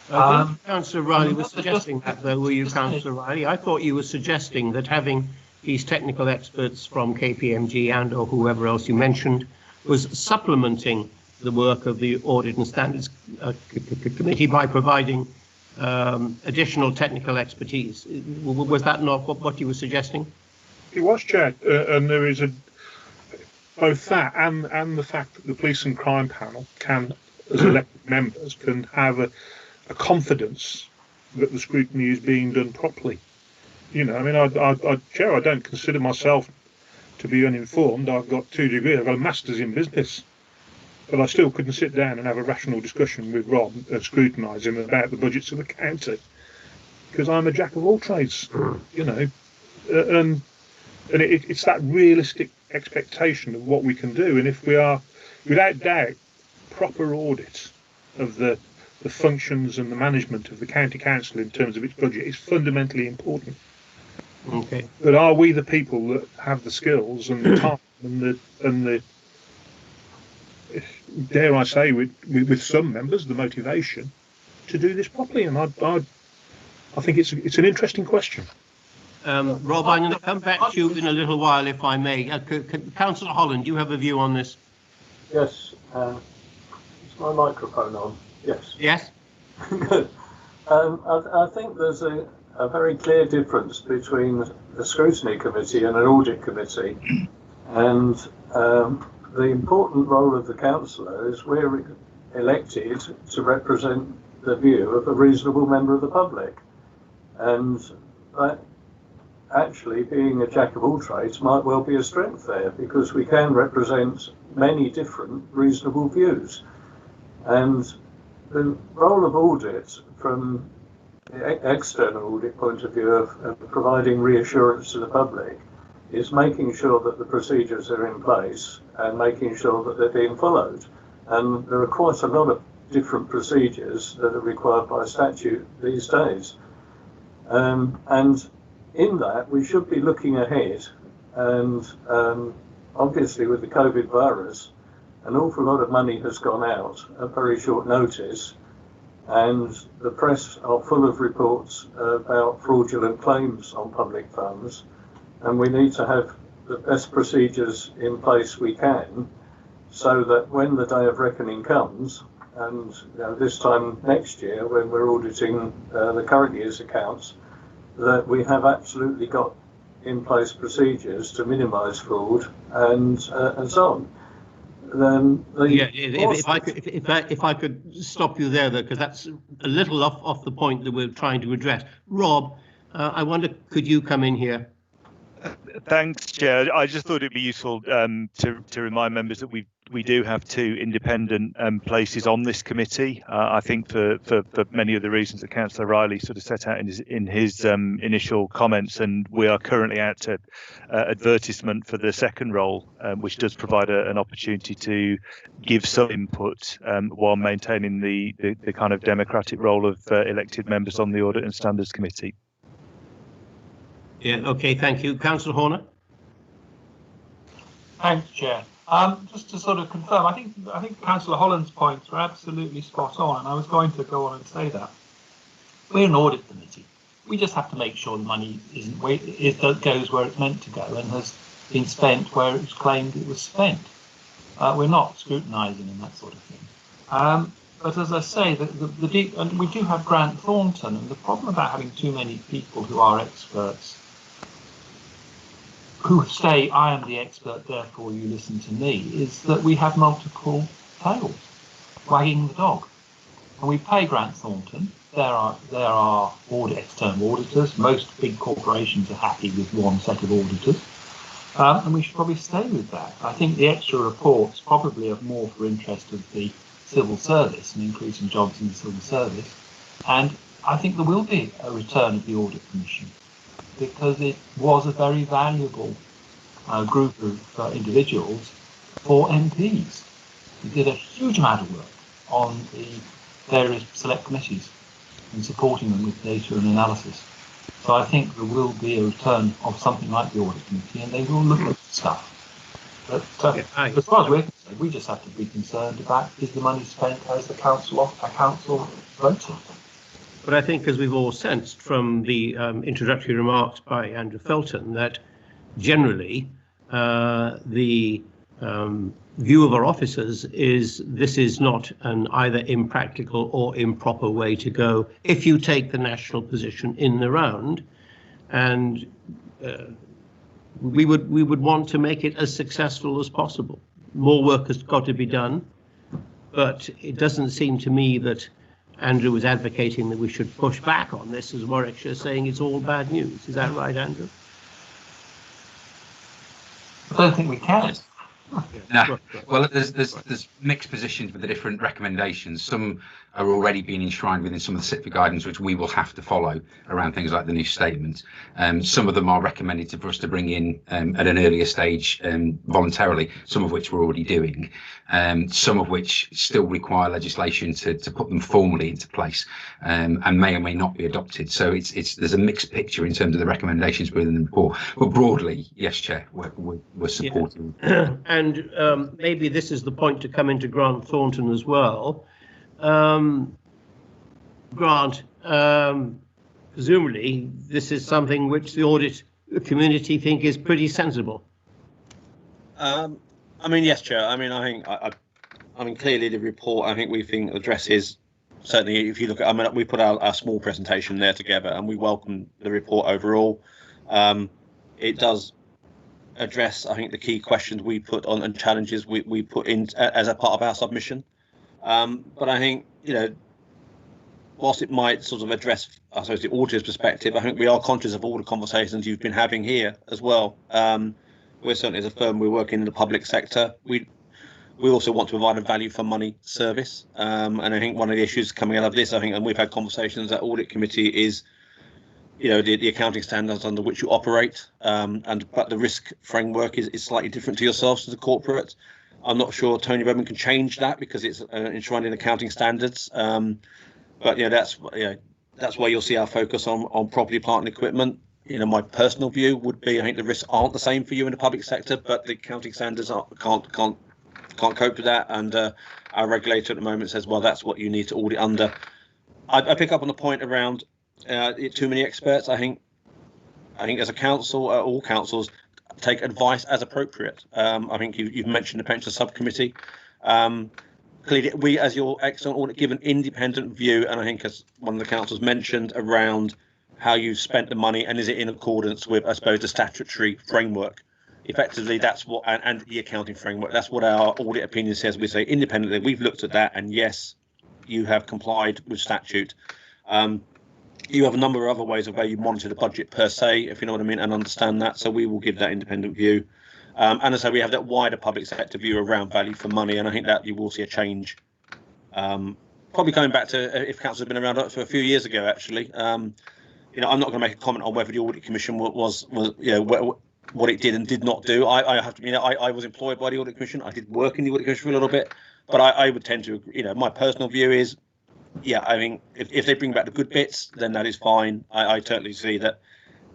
Councillor Riley was suggesting that, though, were you, Councillor Riley? I thought you were suggesting that having these technical experts from KPMG and or whoever else you mentioned was supplementing the work of the Audit and Standards Committee by providing additional technical expertise. Was that not what you were suggesting? It was, Chair, and there is both that and the fact that the Police and Crime Panel can, as elected members, can have a confidence that the scrutiny is being done properly. You know, I mean, Chair, I don't consider myself to be uninformed. I've got 2 degrees. I've got a master's in business. But I still couldn't sit down and have a rational discussion with Rob and scrutinise him about the budgets of the county, because I'm a jack of all trades, you know, and it's that realistic expectation of what we can do. And if we are, without doubt, proper audit of the functions and the management of the county council in terms of its budget is fundamentally important. Okay. But are we the people that have the skills and the time and the dare I say, with some members, the motivation to do this properly? And I think it's an interesting question. Rob, I'm going to come back to you in a little while, if I may. Councillor Holland, do you have a view on this? Yes. Is my microphone on? Yes. Yes. Good. I think there's a very clear difference between a scrutiny committee and an audit committee, and the important role of the councillor is we're elected to represent the view of a reasonable member of the public, and that actually being a jack of all trades might well be a strength there, because we can represent many different reasonable views. And the role of audit from the external audit point of view of providing reassurance to the public is making sure that the procedures are in place and making sure that they're being followed. And there are quite a lot of different procedures that are required by statute these days. And in that, we should be looking ahead. And obviously with the COVID virus, an awful lot of money has gone out at very short notice. And the press are full of reports about fraudulent claims on public funds. And we need to have the best procedures in place we can, so that when the day of reckoning comes, and this time next year when we're auditing the current year's accounts, that we have absolutely got in place procedures to minimise fraud and so on. Then if I could stop you there, though, because that's a little off the point that we're trying to address. Rob, I wonder, could you come in here? Thanks, Chair. I just thought it'd be useful to remind members that we do have 2 independent places on this committee. I think for many of the reasons that Councillor Riley sort of set out in his initial comments, and we are currently out to advertisement for the second role, which does provide an opportunity to give some input while maintaining the kind of democratic role of elected members on the Audit and Standards Committee. Yeah, okay, thank you. Councillor Horner? Thanks, Chair. Just to sort of confirm, I think Councillor Holland's points were absolutely spot on, and I was going to go on and say that. We're an audit committee. We just have to make sure the money goes where it's meant to go and has been spent where it's claimed it was spent. We're not scrutinising and that sort of thing. But as I say, and we do have Grant Thornton, and the problem about having too many people who are experts, who say, I am the expert, therefore you listen to me, is that we have multiple tails wagging the dog. And we pay Grant Thornton. There are external auditors. Most big corporations are happy with one set of auditors. And we should probably stay with that. I think the extra reports probably are more for interest of the civil service and increasing jobs in the civil service. And I think there will be a return of the Audit Commission, because it was a very valuable group of individuals for MPs. We did a huge amount of work on the various select committees and supporting them with data and analysis. So I think there will be a return of something like the Audit Committee, and they will look at stuff. But as far as we're concerned, we just have to be concerned about, is the money spent as the council voted? But I think, as we've all sensed from the introductory remarks by Andrew Felton, that generally the view of our officers is this is not an either impractical or improper way to go if you take the national position in the round, and we would want to make it as successful as possible. More work has got to be done, but it doesn't seem to me that Andrew was advocating that we should push back on this, as Warwickshire saying it's all bad news. Is that right, Andrew? I don't think we can. No. Well, there's mixed positions with the different recommendations. Some are already being enshrined within some of the CITFA guidance, which we will have to follow around things like the new statement. Some of them are recommended for us to bring in at an earlier stage voluntarily, some of which we're already doing, some of which still require legislation to put them formally into place, and may or may not be adopted. So there's a mixed picture in terms of the recommendations within the report. But broadly, yes, Chair, we're supporting. Yeah. And maybe this is the point to come into Grant Thornton as well. Grant, presumably this is something which the audit community think is pretty sensible. I mean, yes, Chair. I mean, I think clearly the report, I think we think addresses, certainly if you look at, I mean, we put our small presentation there together and we welcome the report overall. It does address, I think, the key questions we put on and challenges we put in as a part of our submission. But I think, you know, whilst it might sort of address, I suppose, the auditor's perspective, I think we are conscious of all the conversations you've been having here as well. We're certainly, as a firm, we're working in the public sector. We also want to provide a value for money service. And I think one of the issues coming out of this, I think, and we've had conversations at Audit Committee, is, you know, the accounting standards under which you operate, but the risk framework is slightly different to yourselves as a corporate. I'm not sure Tony Redmond can change that because it's enshrined in accounting standards. But you know, that's where you'll see our focus on property, plant and equipment. You know, my personal view would be, I think the risks aren't the same for you in the public sector, but the accounting standards can't cope with that. And our regulator at the moment says, well, that's what you need to audit under. I pick up on the point around too many experts. I think as a council, all councils take advice as appropriate. I think you've mentioned the pension subcommittee. Clearly, we, as your external audit, give an independent view, and I think, as one of the councils mentioned, around how you've spent the money and is it in accordance with, I suppose, the statutory framework. Effectively, that's what, and the accounting framework, that's what our audit opinion says. We say independently, we've looked at that, and yes, you have complied with statute. You have a number of other ways of how you monitor the budget per se, if you know what I mean, and understand that. So we will give that independent view. And as I say, we have that wider public sector view around value for money, and I think that you will see a change. Probably coming back to if council had been around for a few years ago, actually. You know, I'm not going to make a comment on whether the Audit Commission was you know, what it did and did not do. I have to, you know, I was employed by the Audit Commission. I did work in the Audit Commission for a little bit, but I would tend to, you know, my personal view is, yeah, I mean, if they bring back the good bits, then that is fine. I totally see that.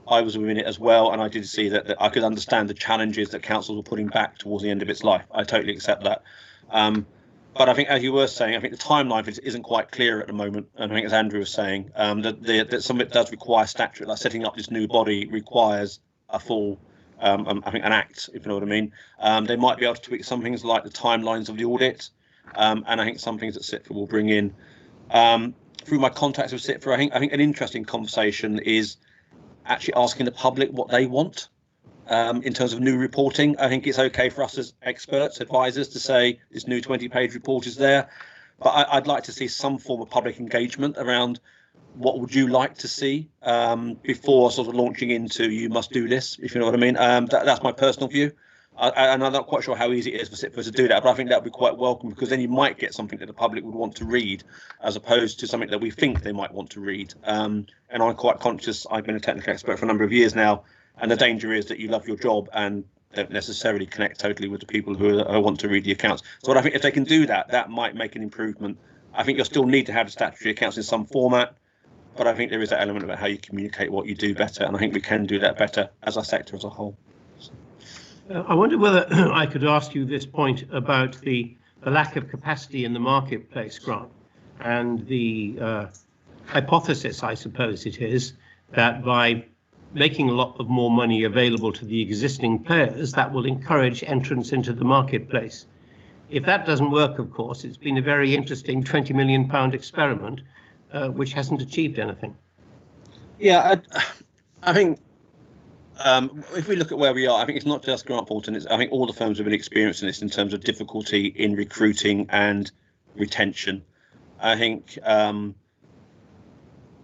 I was within it as well, and I did see that I could understand the challenges that councils were putting back towards the end of its life. I totally accept that. But But I think, as you were saying, I think the timeline for it isn't quite clear at the moment. And I think, as Andrew was saying, that some of it does require statute. Like setting up this new body requires a full, I think, an act, if you know what I mean. They might be able to tweak some things like the timelines of the audit, and I think some things that CITFA will bring in. Through my contacts with CITFA, I think an interesting conversation is actually asking the public what they want. In terms of new reporting, I think it's okay for us as experts, advisors, to say this new 20-page report is there, but I'd like to see some form of public engagement around what would you like to see before sort of launching into you must do this, if you know what I mean. That's my personal view, and I'm not quite sure how easy it is for CITFA to do that, but I think that would be quite welcome, because then you might get something that the public would want to read, as opposed to something that we think they might want to read. And I'm quite conscious, I've been a technical expert for a number of years now, and the danger is that you love your job and don't necessarily connect totally with the people who want to read the accounts. So I think if they can do that, that might make an improvement. I think you'll still need to have the statutory accounts in some format, but I think there is that element about how you communicate what you do better, and I think we can do that better as a sector as a whole. I wonder whether I could ask you this point about the lack of capacity in the marketplace, Grant, and the hypothesis, I suppose it is, that by making a lot of more money available to the existing players, that will encourage entrance into the marketplace. If that doesn't work, of course, it's been a very interesting £20 million experiment, which hasn't achieved anything. Yeah, I think if we look at where we are, I think it's not just Grant Thornton. I think all the firms have been experiencing this in terms of difficulty in recruiting and retention. I think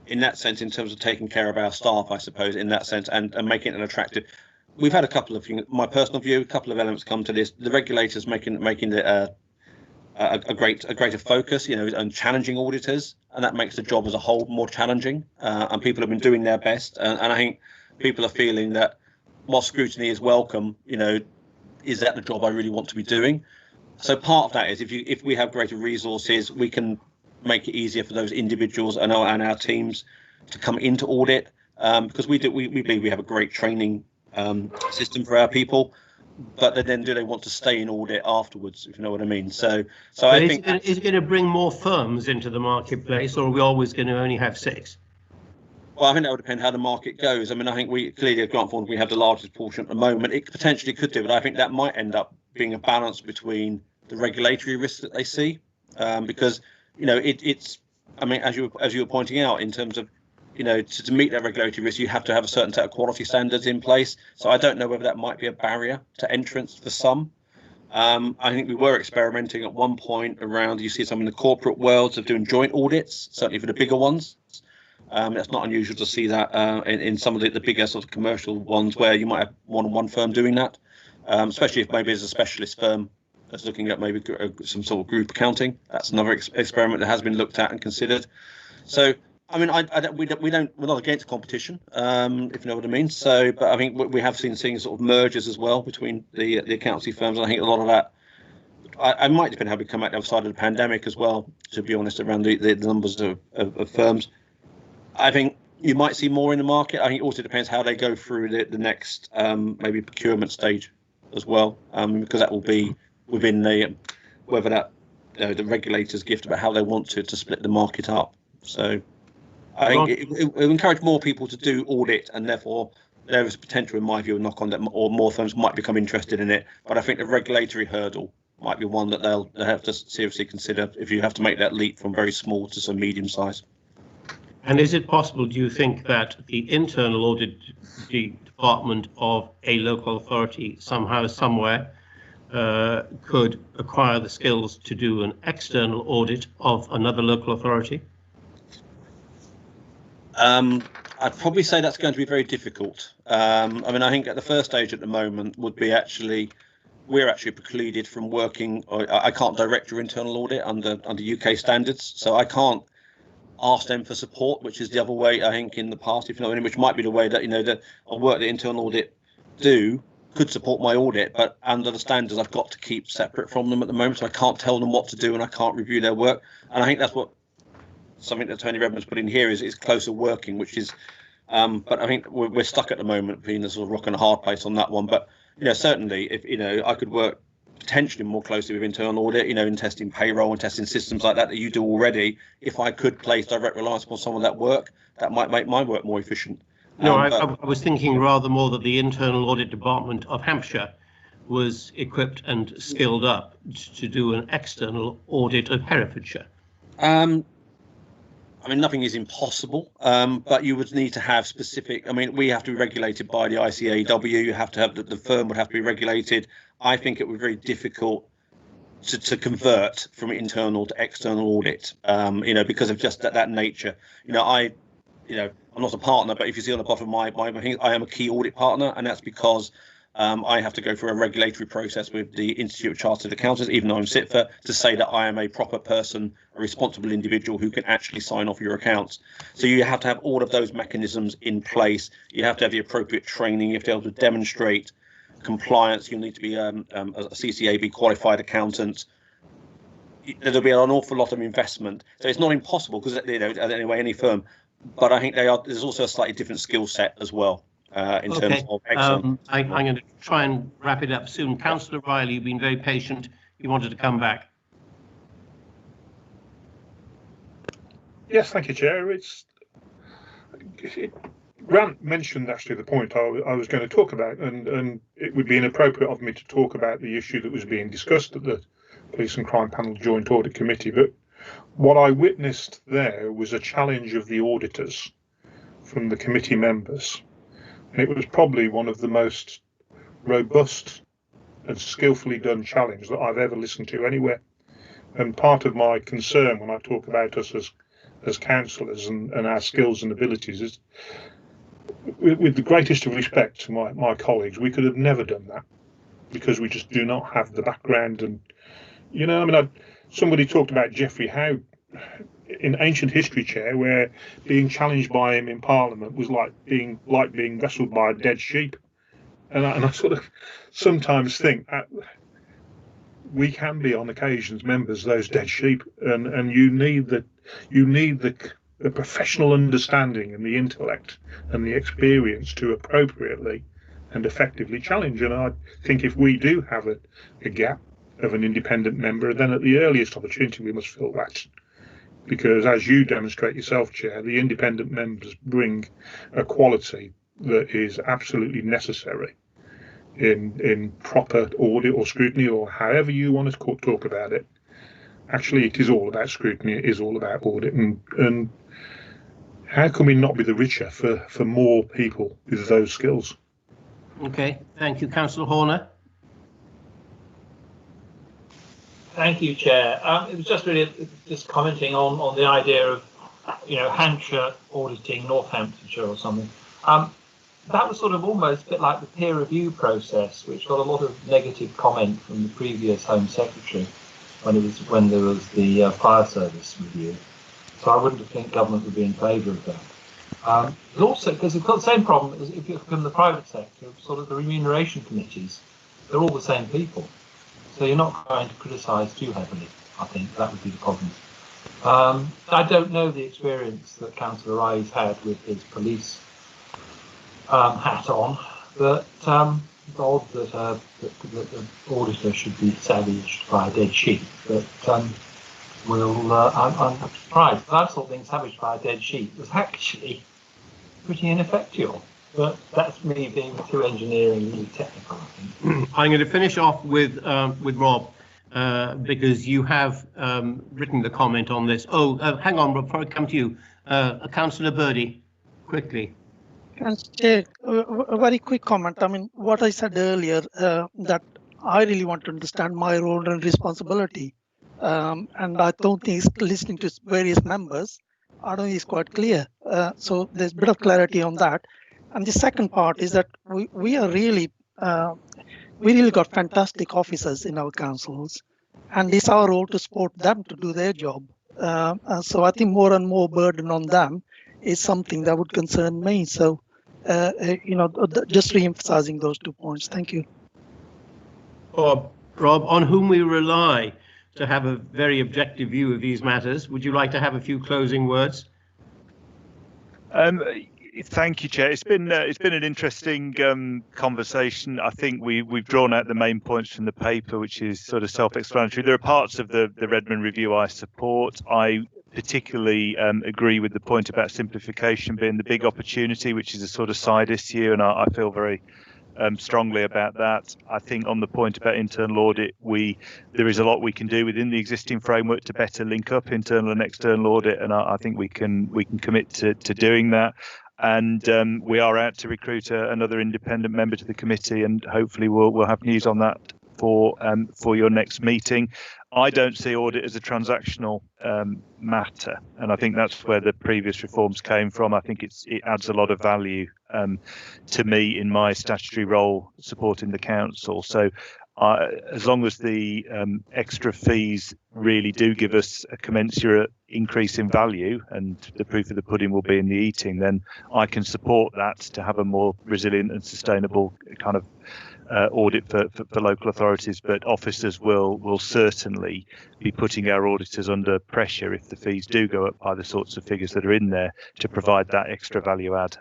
in that sense, in terms of taking care of our staff, I suppose, in that sense, and making it attractive. We've had a couple of things, my personal view, a couple of elements come to this. The regulators making it a greater focus, you know, and challenging auditors, and that makes the job as a whole more challenging. And people have been doing their best, and I think people are feeling that while scrutiny is welcome, you know, is that the job I really want to be doing? So part of that is if we have greater resources, we can make it easier for those individuals and our teams to come into audit, because we believe we have a great training system for our people, but then do they want to stay in audit afterwards, if you know what I mean? So I think is it going to bring more firms into the marketplace, or are we always going to only have 6? Well, I think that would depend how the market goes. I mean, I think we clearly at Grant Thornton we have the largest portion at the moment. It potentially could do, but I think that might end up being a balance between the regulatory risks that they see, because you know it's. I mean, as you were pointing out, in terms of, you know, to meet that regulatory risk, you have to have a certain set of quality standards in place. So I don't know whether that might be a barrier to entrance for some. I think we were experimenting at one point around, you see some in the corporate worlds of doing joint audits, certainly for the bigger ones. It's not unusual to see that in some of the bigger sort of commercial ones where you might have one firm doing that, especially if maybe there's a specialist firm that's looking at maybe some sort of group accounting. That's another experiment that has been looked at and considered. So, I mean, we're not against competition, if you know what I mean. So, but I think we have seen sort of mergers as well between the accountancy firms. And I think a lot of that, I might depend how we come out the other side of the pandemic as well, to be honest, around the numbers of firms. I think you might see more in the market. I think it also depends how they go through the next maybe procurement stage as well, because that will be within whether that the regulators' gift about how they want to split the market up. So I think it will encourage more people to do audit, and therefore there is potential, in my view, knock on that, or more firms might become interested in it. But I think the regulatory hurdle might be one that they'll have to seriously consider if you have to make that leap from very small to some medium size. And is it possible, do you think, that the internal audit department of a local authority somehow, somewhere, could acquire the skills to do an external audit of another local authority? I'd probably say that's going to be very difficult. I mean, I think at the first stage at the moment would be we're actually precluded from working, or I can't direct your internal audit under UK standards, so I can't ask them for support, which is the other way, I think, in the past, if you know what I mean, which might be the way that, you know, the work the internal audit do could support my audit, but under the standards I've got to keep separate from them at the moment, so I can't tell them what to do and I can't review their work. And I think that's what something that Tony Redmond's put in here is closer working, which is but I think we're stuck at the moment being a sort of rock and a hard place on that one. But you know, certainly if, you know, I could work potentially more closely with internal audit, in testing payroll and testing systems like that you do already. If I could place direct reliance upon some of that work, that might make my work more efficient. No, I was thinking rather more that the Internal Audit Department of Hampshire was equipped and skilled up to do an external audit of Herefordshire. I mean, nothing is impossible, but you would need to have specific. I mean, we have to be regulated by the ICAEW. You have to have the firm would have to be regulated. I think it would be very difficult to convert from internal to external audit. Because of just that nature. I'm not a partner, but if you see on the bottom of my thing, I am a key audit partner, and that's because I have to go through a regulatory process with the Institute of Chartered Accountants, even though I'm SITFA, to say that I am a proper person, a responsible individual who can actually sign off your accounts. So you have to have all of those mechanisms in place. You have to have the appropriate training. You have to be able to demonstrate compliance. You'll need to be a CCAB qualified accountant. There'll be an awful lot of investment. So it's not impossible because, anyway, any firm. But I think there's also a slightly different skill set as well. In terms of excellent. I'm going to try and wrap it up soon. Councillor Riley, you've been very patient. You wanted to come back. Yes, thank you, Chair. Grant mentioned actually the point I was going to talk about, and it would be inappropriate of me to talk about the issue that was being discussed at the Police and Crime Panel Joint Audit Committee. But what I witnessed there was a challenge of the auditors from the committee members. And it was probably one of the most robust and skillfully done challenges that I've ever listened to anywhere. And part of my concern when I talk about us as councillors and our skills and abilities is, with the greatest of respect to my colleagues, we could have never done that because we just do not have the background. And, somebody talked about Geoffrey Howe in ancient history, Chair, where being challenged by him in Parliament was like being wrestled by a dead sheep, and I sort of sometimes think that we can be on occasions members of those dead sheep, and you need the professional understanding and the intellect and the experience to appropriately and effectively challenge. And I think if we do have a gap of an independent member, then at the earliest opportunity we must fill that. Because as you demonstrate yourself, Chair, the independent members bring a quality that is absolutely necessary in proper audit or scrutiny, or however you want to talk about it. Actually, it is all about scrutiny. It is all about audit. And how can we not be the richer for more people with those skills? Okay, thank you. Councillor Horner. Thank you, Chair. It was just really just commenting on the idea of, Hampshire auditing Northamptonshire or something. That was sort of almost a bit like the peer review process, which got a lot of negative comment from the previous Home Secretary when there was the fire service review. So I wouldn't think government would be in favour of that. Also, because it's got the same problem as if you're from the private sector, sort of the remuneration committees, they're all the same people. So you're not going to criticise too heavily. I think that would be the problem. I don't know the experience that Councillor Riley's had with his police hat on, but it's odd that the auditor should be savaged by a dead sheep. But I'm surprised. I thought being savaged by a dead sheep was actually pretty ineffectual. But that's me being too engineeringly technical, I think. I'm going to finish off with Rob, because you have written the comment on this. Hang on, Rob, before I come to you. Councillor Birdie, quickly. Chair, a very quick comment. I mean, what I said earlier, that I really want to understand my role and responsibility. And I don't think listening to various members, I don't think it's quite clear. So there's a bit of clarity on that. And the second part is that we really got fantastic officers in our councils, and it's our role to support them to do their job. So I think more and more burden on them is something that would concern me. So, just re-emphasizing those 2 points. Thank you. Rob, on whom we rely to have a very objective view of these matters, would you like to have a few closing words? Thank you, Chair. It's been an interesting conversation. I think we've drawn out the main points from the paper, which is sort of self-explanatory. There are parts of the Redmond review I support. I particularly agree with the point about simplification being the big opportunity, which is a sort of side issue, and I feel very strongly about that. I think on the point about internal audit, there is a lot we can do within the existing framework to better link up internal and external audit, and I think we can commit to doing that. And we are out to recruit another independent member to the committee, and hopefully we'll have news on that for your next meeting. I don't see audit as a transactional matter, and I think that's where the previous reforms came from. I think it adds a lot of value to me in my statutory role supporting the council. So as long as the extra fees really do give us a commensurate increase in value, and the proof of the pudding will be in the eating, then I can support that to have a more resilient and sustainable kind of audit for local authorities. But officers will certainly be putting our auditors under pressure if the fees do go up by the sorts of figures that are in there, to provide that extra value add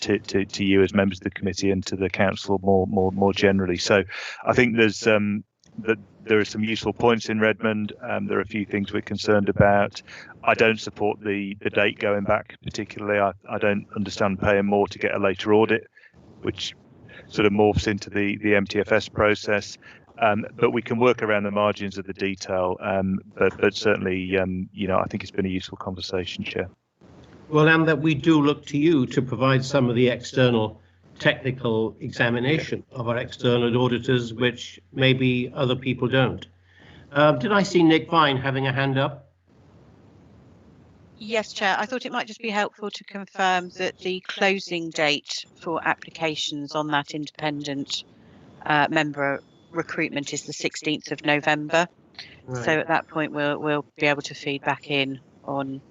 to you as members of the committee and to the council more generally. So I think there are some useful points in Redmond. There are a few things we're concerned about. I don't support the date going back particularly. I don't understand paying more to get a later audit, which sort of morphs into the MTFS process. But we can work around the margins of the detail. But certainly, I think it's been a useful conversation, Chair. Well, and that we do look to you to provide some of the external technical examination of our external auditors, which maybe other people don't. Did I see Nick Vine having a hand up? Yes, Chair. I thought it might just be helpful to confirm that the closing date for applications on that independent member recruitment is the 16th of November. Right. So at that point, we'll be able to feed back in on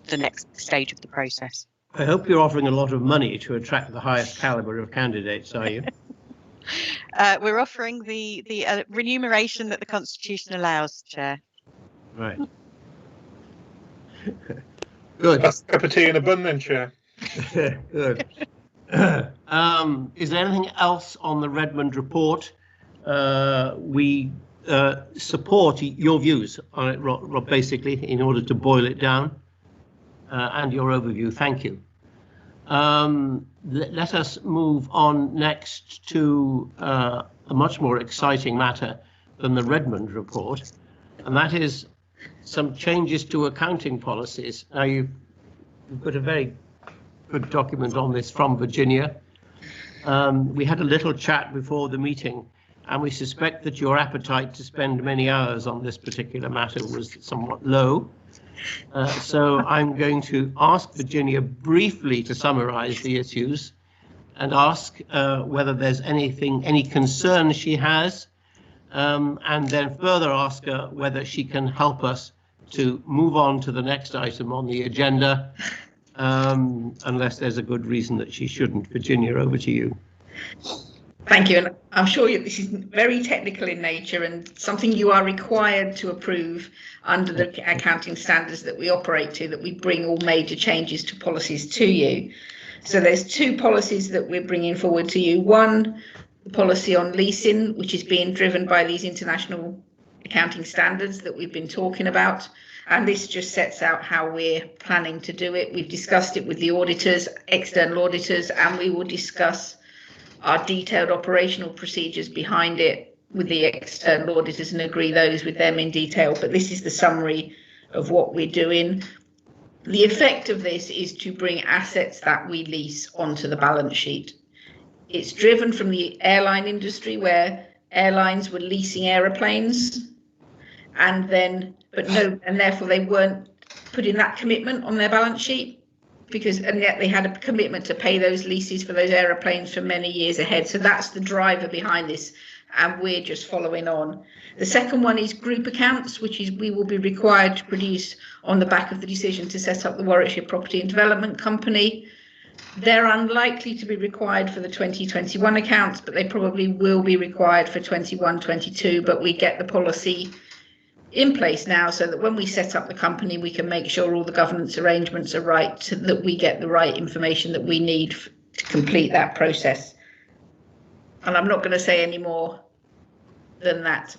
the next stage of the process. I hope you're offering a lot of money to attract the highest caliber of candidates, are you? We're offering the remuneration that the Constitution allows, Chair. Right. Good. That's a cup of tea in a bun then, Chair. Good. Is there anything else on the Redmond report? We support your views on it, Rob, basically, in order to boil it down, and your overview. Thank you. Let us move on next to a much more exciting matter than the Redmond report, and that is some changes to accounting policies. Now, you've got a very good document on this from Virginia. We had a little chat before the meeting, and we suspect that your appetite to spend many hours on this particular matter was somewhat low. So I'm going to ask Virginia briefly to summarize the issues and ask whether there's any concern she has, and then further ask her whether she can help us to move on to the next item on the agenda, unless there's a good reason that she shouldn't. Virginia, over to you. Thank you. And I'm sure this is very technical in nature and something you are required to approve under the accounting standards that we operate to, that we bring all major changes to policies to you. So there's two policies that we're bringing forward to you. One, the policy on leasing, which is being driven by these international accounting standards that we've been talking about. And this just sets out how we're planning to do it. We've discussed it with the auditors, external auditors, and we will discuss our detailed operational procedures behind it with the external auditors and agree those with them in detail. But this is the summary of what we're doing. The effect of this is to bring assets that we lease onto the balance sheet. It's driven from the airline industry, where airlines were leasing aeroplanes and therefore they weren't putting that commitment on their balance sheet, and yet they had a commitment to pay those leases for those aeroplanes for many years ahead. So that's the driver behind this, and we're just following on. The second one is group accounts, which is we will be required to produce on the back of the decision to set up the Warwickshire Property and Development Company. They're unlikely to be required for the 2021 accounts, but they probably will be required for 21-22. But we get the policy in place now so that when we set up the company, we can make sure all the governance arrangements are right, so that we get the right information that we need to complete that process. And I'm not going to say any more than that,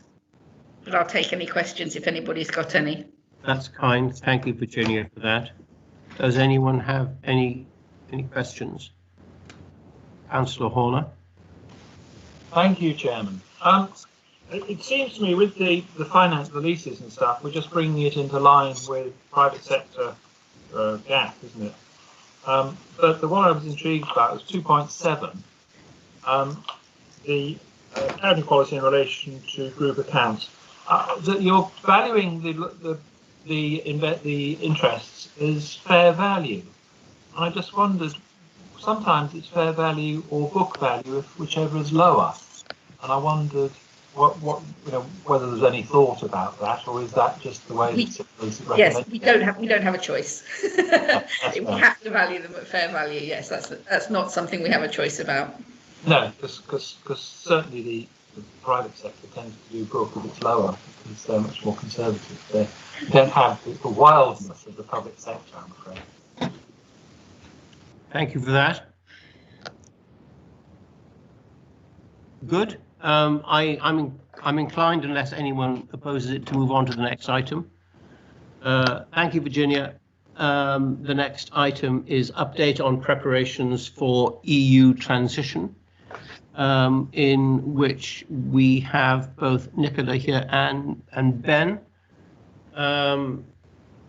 but I'll take any questions if anybody's got any. That's kind. Thank you, Virginia, for that. Does anyone have any questions? Councillor Horner. Thank you, Chairman. It seems to me with the finance, the leases and stuff, we're just bringing it into line with private sector gap, isn't it? But the one I was intrigued about was 2.7. The accounting policy in relation to group accounts. That you're valuing the interests is fair value. And I just wondered, sometimes it's fair value or book value, whichever is lower. And I wondered whether there's any thought about that, or is that just the way it's recommended? Yes, we don't have a choice. We have to value them at fair value. Yes, that's not something we have a choice about. No, because certainly the private sector tends to do book if it's lower, because they're much more conservative. They don't have the wildness of the public sector, I'm afraid. Thank you for that. Good. I'm inclined, unless anyone opposes it, to move on to the next item. Thank you, Virginia. The next item is update on preparations for EU transition, in which we have both Nicola here and Ben.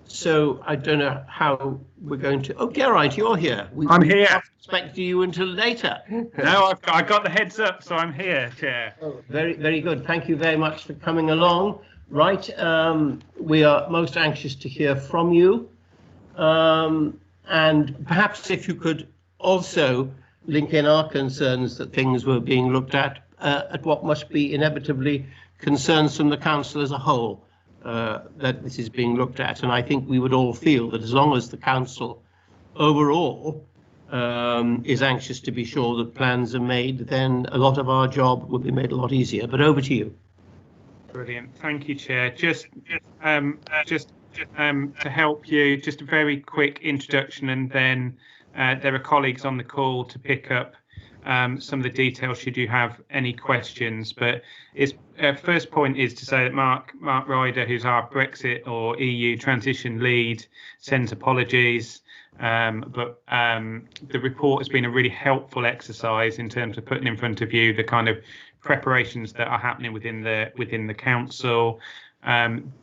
So I don't know how we're going to. Oh, Geraint, you're here. I'm here. I expect you until later. No, I got the heads up, so I'm here, Chair. Oh, very, very good. Thank you very much for coming along. Right, we are most anxious to hear from you. And perhaps if you could also link in our concerns that things were being looked at what must be inevitably concerns from the council as a whole. That this is being looked at, and I think we would all feel that as long as the council overall is anxious to be sure that plans are made, then a lot of our job will be made a lot easier. But over to you. Brilliant, thank you, Chair. Just to help you, just a very quick introduction, and then there are colleagues on the call to pick up some of the details should you have any questions. But its first point is to say that Mark Ryder, who's our Brexit or EU transition lead, sends apologies. But the report has been a really helpful exercise in terms of putting in front of you the kind of preparations that are happening within the council.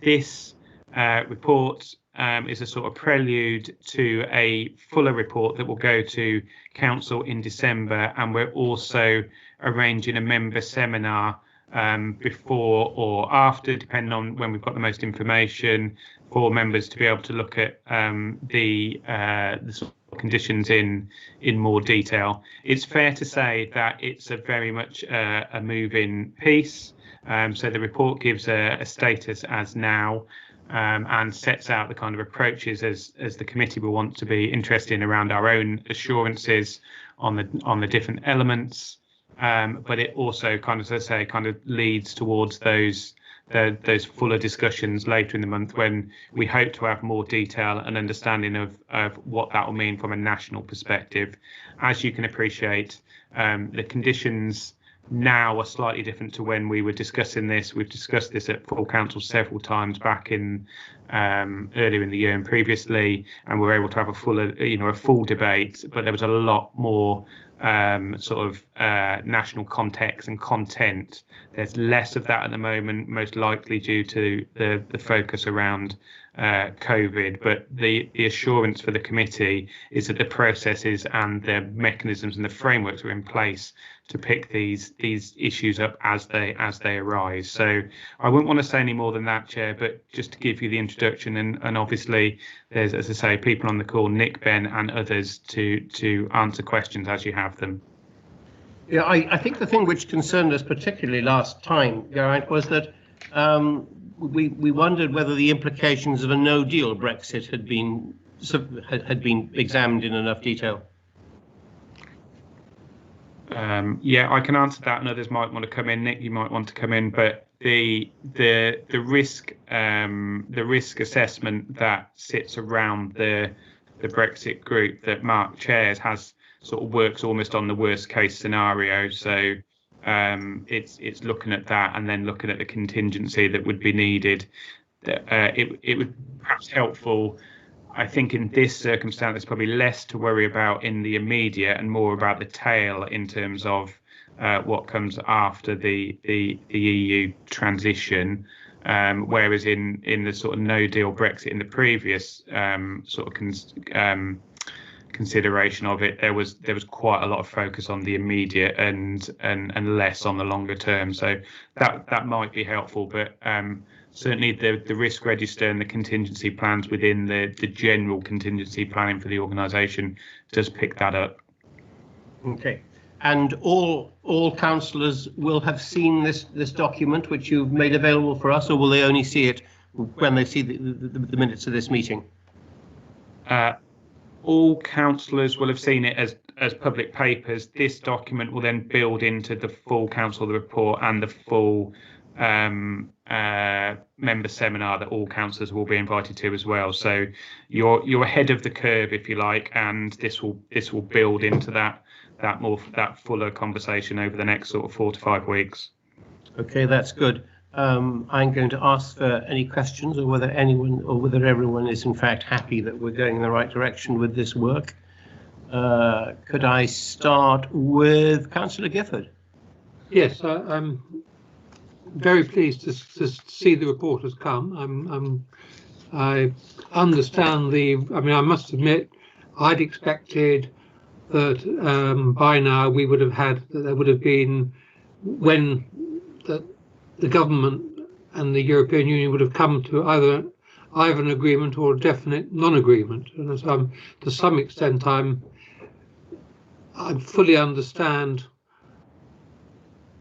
This report is a sort of prelude to a fuller report that will go to council in December, and we're also arranging a member seminar before or after, depending on when we've got the most information, for members to be able to look at the sort of conditions in more detail. It's fair to say that it's a very much a moving piece. So the report gives a status as now. And sets out the kind of approaches as the committee will want to be interested in around our own assurances on the different elements. But it also kind of, as I say, kind of leads towards those fuller discussions later in the month, when we hope to have more detail and understanding of what that will mean from a national perspective. As you can appreciate, the conditions now are slightly different to when we were discussing this. We've discussed this at full council several times back in earlier in the year and previously, and we were able to have a full debate. But there was a lot more national context and content. There's less of that at the moment, most likely due to the focus around COVID. But the assurance for the committee is that the processes and the mechanisms and the frameworks are in place to pick these issues up as they arise. So I wouldn't want to say any more than that, Chair, but just to give you the introduction, and obviously there's, as I say, people on the call, Nick, Ben and others, to answer questions as you have them. Yeah, I think the thing which concerned us particularly last time, Geraint, was that we wondered whether the implications of a no-deal Brexit had been examined in enough detail. Yeah, I can answer that, and others might want to come in. Nick, you might want to come in, but the risk assessment that sits around the Brexit group that Mark chairs has sort of works almost on the worst case scenario. So it's looking at that and then looking at the contingency that would be needed. It would perhaps helpful. I think in this circumstance, there's probably less to worry about in the immediate and more about the tail in terms of what comes after the EU transition. Whereas in the sort of no deal Brexit in the previous sort of consideration of it, there was quite a lot of focus on the immediate and less on the longer term. So that might be helpful, but certainly the risk register and the contingency plans within the general contingency planning for the organisation does pick that up. Okay. And all councillors will have seen this document which you've made available for us, or will they only see it when they see the minutes of this meeting? All councillors will have seen it as public papers. This document will then build into the full council report and the full member seminar that all councillors will be invited to as well. So you're ahead of the curve, if you like, and this will build into that fuller conversation over the next sort of 4 to 5 weeks. Okay, that's good. I'm going to ask for any questions, or whether everyone is in fact happy that we're going in the right direction with this work. Could I start with Councillor Gifford? Yes, I'm very pleased to see the report has come. I understand I must admit, I'd expected that by now there would have been, when the government and the European Union would have come to either an agreement or a definite non-agreement. And to some extent, I fully understand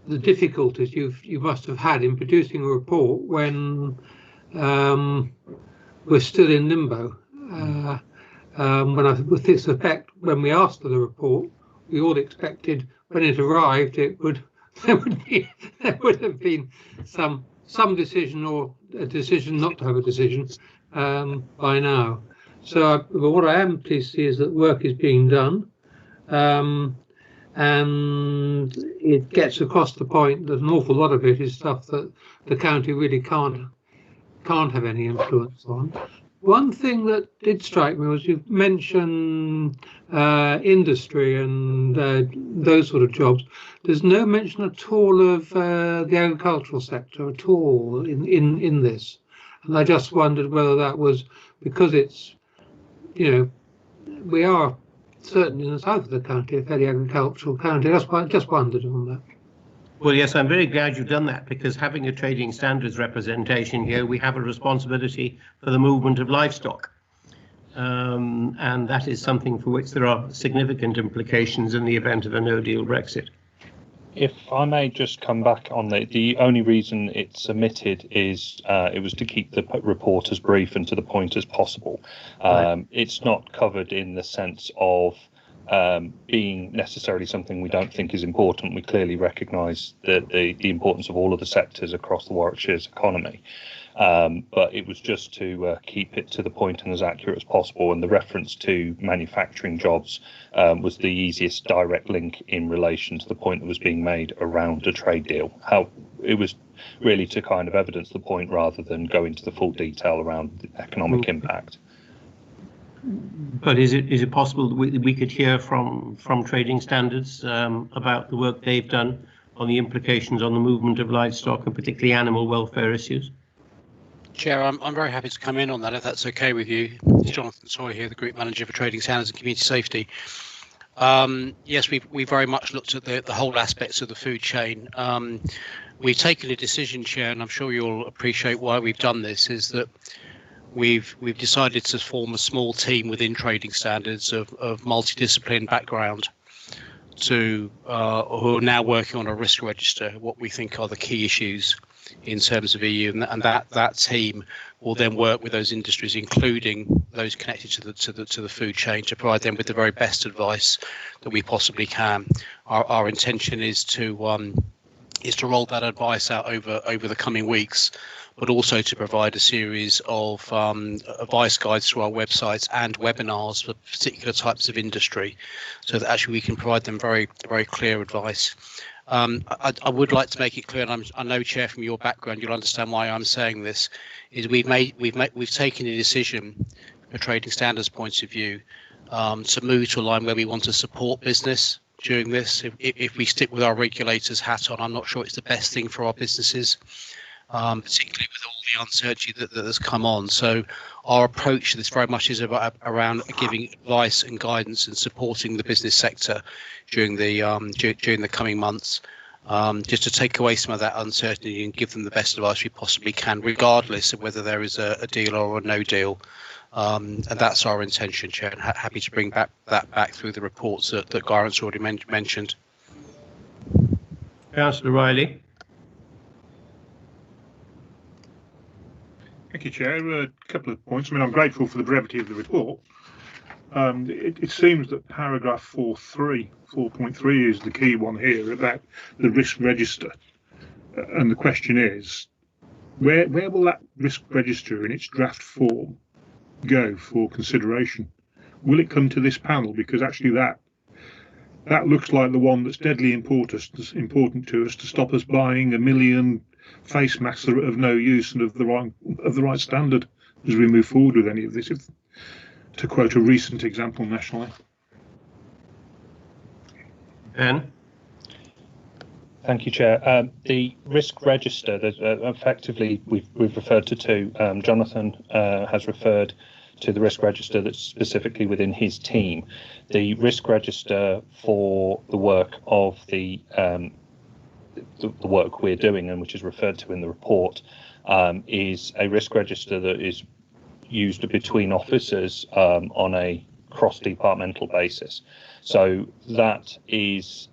the difficulties you must have had in producing a report when we're still in limbo. With this effect, when we asked for the report, we all expected when it arrived there would have been some decision, or a decision not to have a decision by now. So what I am pleased to see is that work is being done, and it gets across the point that an awful lot of it is stuff that the county really can't have any influence on. One thing that did strike me was you mentioned industry and those sort of jobs. There's no mention at all of the agricultural sector at all in this. And I just wondered whether that was because it's, we are certainly in the south of the county, a fairly agricultural county. I just wondered on that. Well, yes, I'm very glad you've done that, because having a trading standards representation here, we have a responsibility for the movement of livestock. And that is something for which there are significant implications in the event of a no-deal Brexit. If I may just come back on the only reason it's submitted is it was to keep the report as brief and to the point as possible. Right. It's not covered in the sense of being necessarily something we don't think is important. We clearly recognise the importance of all of the sectors across the Warwickshire's economy. But it was just to keep it to the point and as accurate as possible. And the reference to manufacturing jobs was the easiest direct link in relation to the point that was being made around a trade deal. How it was really to kind of evidence the point rather than go into the full detail around the economic impact. But is it possible that we could hear from Trading Standards about the work they've done on the implications on the movement of livestock and particularly animal welfare issues? Chair, I'm very happy to come in on that, if that's okay with you. Jonathan Sawyer here, the Group Manager for Trading Standards and Community Safety. Yes, we very much looked at the whole aspects of the food chain. We've taken a decision, Chair, and I'm sure you'll appreciate why we've done this, is that we've decided to form a small team within Trading Standards of multidiscipline background who are now working on a risk register, what we think are the key issues in terms of EU, and that team will then work with those industries, including those connected to the food chain, to provide them with the very best advice that we possibly can. Our intention is to roll that advice out over the coming weeks, but also to provide a series of advice guides through our websites and webinars for particular types of industry, so that actually we can provide them very, very clear advice. I would like to make it clear, and I know, Chair, from your background, you'll understand why I'm saying this, is we've taken a decision from a trading standards point of view to move to a line where we want to support business during this. If we stick with our regulators hat on, I'm not sure it's the best thing for our businesses, particularly with all the uncertainty that has come on. So our approach to this very much is around giving advice and guidance and supporting the business sector during the coming months, just to take away some of that uncertainty and give them the best advice we possibly can, regardless of whether there is a deal or a no deal. And that's our intention, Chair, and happy to bring that back through the reports that Garant's already mentioned. Councillor Riley. Thank you, Chair. A couple of points. I mean, I'm grateful for the brevity of the report. It seems that paragraph 4.3 is the key one here about the risk register. And the question is, where will that risk register in its draft form go for consideration? Will it come to this panel? Because actually that looks like the one that's deadly important to us, to stop us buying 1 million face masks that are of no use and of the right standard as we move forward with any of this, to quote a recent example nationally. Ben? Thank you, Chair. The risk register, effectively we've referred to two. Jonathan has referred to the risk register that's specifically within his team. The risk register for the work of the work we're doing, and which is referred to in the report, is a risk register that is used between officers on a cross-departmental basis. So that is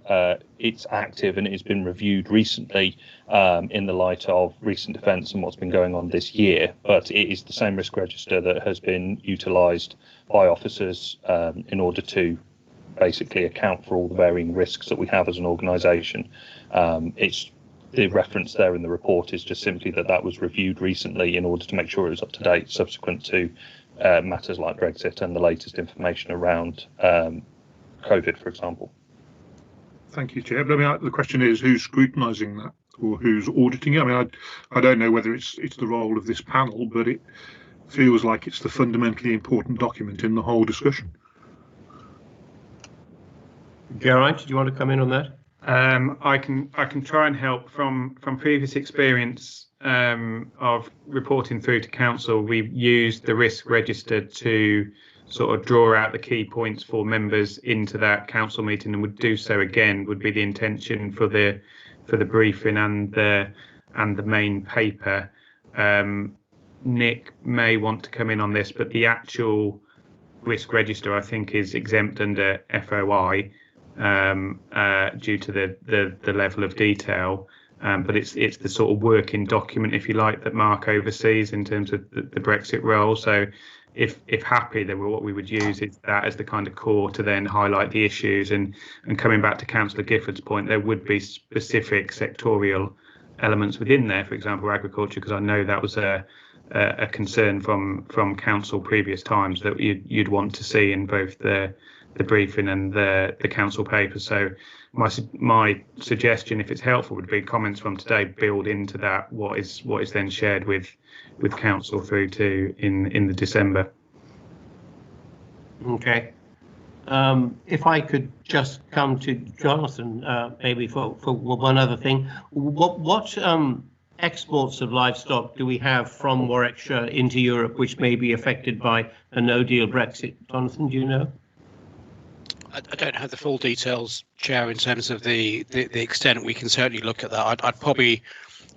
it's active, and it has been reviewed recently in the light of recent events and what's been going on this year. But it is the same risk register that has been utilised by officers in order to basically account for all the varying risks that we have as an organisation. It's the reference there in the report is just simply that was reviewed recently in order to make sure it was up to date subsequent to matters like Brexit and the latest information around COVID, for example. Thank you, Chair. But I mean, the question is, who's scrutinising that, or who's auditing it? I mean, I don't know whether it's the role of this panel, but it feels like it's the fundamentally important document in the whole discussion. Geraint, do you want to come in on that? I can try and help from previous experience of reporting through to council. We've used the risk register to sort of draw out the key points for members into that council meeting, and would do so again. Would be the intention for the briefing and the main paper. Nick may want to come in on this, but the actual risk register, I think, is exempt under FOI. Due to the level of detail, but it's the sort of working document, if you like, that Mark oversees in terms of the Brexit role. So if happy, then what we would use is that as the kind of core to then highlight the issues. And coming back to Councillor Gifford's point, there would be specific sectorial elements within there, for example, agriculture, because I know that was a concern from council previous times that you'd want to see in both the briefing and the council paper. So my suggestion, if it's helpful, would be comments from today build into that what is then shared with council through to in the December. Okay. If I could just come to Jonathan, maybe for one other thing, what exports of livestock do we have from Warwickshire into Europe which may be affected by a no-deal Brexit? Jonathan, do you know? I don't have the full details, Chair, in terms of the extent. We can certainly look at that. I'd probably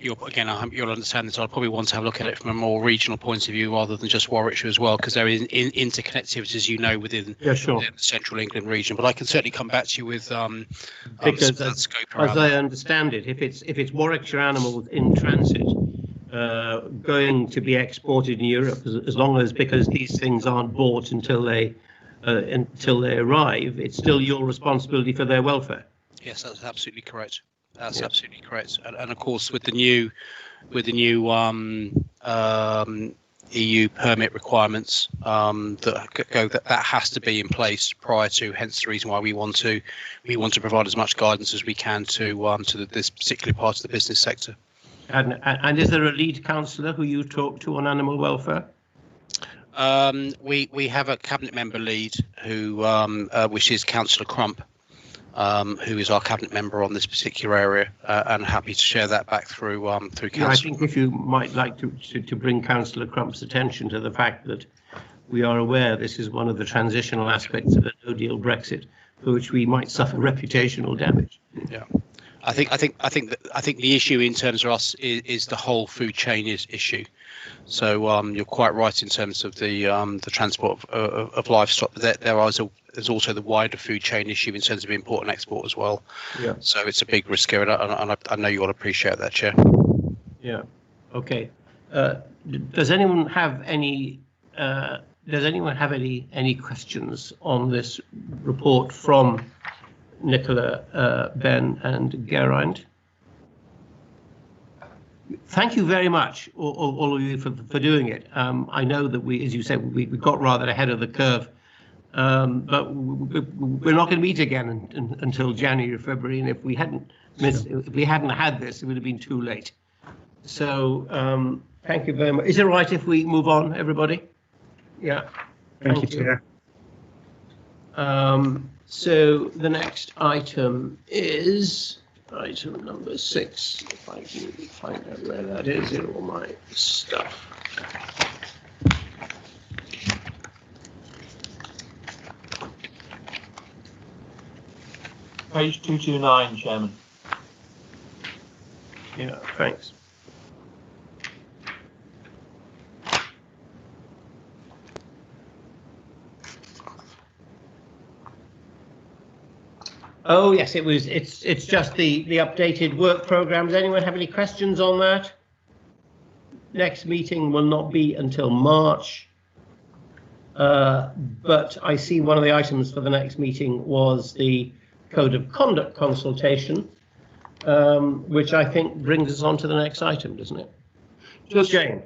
again, I hope you'll understand this. I'll probably want to have a look at it from a more regional point of view rather than just Warwickshire as well, because there is interconnectivity, as you know, within the Central England region. But I can certainly come back to you with because scope as I understand it, if it's Warwickshire animals in transit going to be exported in Europe, as long as, because these things aren't bought until they arrive, it's still your responsibility for their welfare. Yes, that's absolutely correct. That's absolutely correct. And of course, with the new EU permit requirements that has to be in place prior to. Hence the reason why we want to provide as much guidance as we can to this particular part of the business sector. And is there a lead councillor who you talk to on animal welfare? We have a cabinet member lead who which is Councillor Crump. Who is our cabinet member on this particular area, and happy to share that back through council. Yeah, I think if you might like to bring Councillor Crump's attention to the fact that we are aware this is one of the transitional aspects of a no-deal Brexit, for which we might suffer reputational damage. Yeah, I think the issue in terms of us is the whole food chain issue. So you're quite right in terms of the transport of livestock. But there's also the wider food chain issue in terms of import and export as well. Yeah. So it's a big risk here, and I know you all appreciate that, Chair. Yeah. Okay. Does anyone have any questions on this report from Nicola, Ben, and Geraint? Thank you very much, all of you, for doing it. I know that we, as you said, we got rather ahead of the curve, but we're not going to meet again until January or February, and if we hadn't had this, it would have been too late. So thank you very much. Is it right if we move on, everybody? Yeah. Thank you, Chair. So the next item is item number 6. If I can find out where that is in all my stuff. Page 229, Chairman. Yeah, thanks. Oh yes, it's just the updated work programs. Anyone have any questions on that? Next meeting will not be until March. But I see one of the items for the next meeting was the Code of Conduct consultation, which I think brings us on to the next item, doesn't it? Just Jane.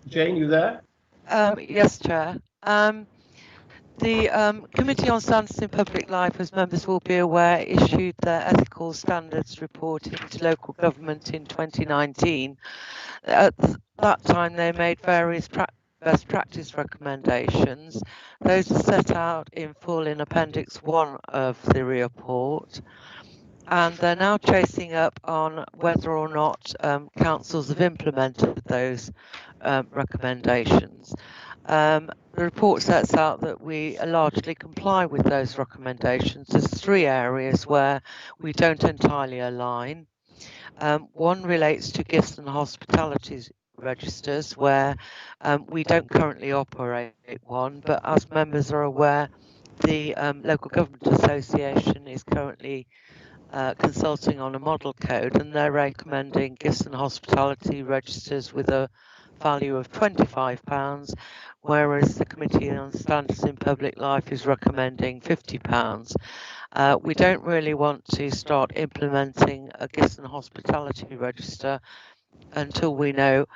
Jane, you there? Yes, Chair. The Committee on Standards in Public Life, as members will be aware, issued their ethical standards report into local government in 2019. At that time, they made various best practice recommendations. Those are set out in full in Appendix 1 of the report. And they're now chasing up on whether or not councils have implemented those recommendations. The report sets out that we largely comply with those recommendations. There's 3 areas where we don't entirely align. One relates to gifts and hospitalities registers, where we don't currently operate one, but as members are aware, the Local Government Association is currently consulting on a model code, and they're recommending gifts and hospitality registers with a value of £25, whereas the Committee on Standards in Public Life is recommending £50. We don't really want to start implementing a gifts and hospitality register until we know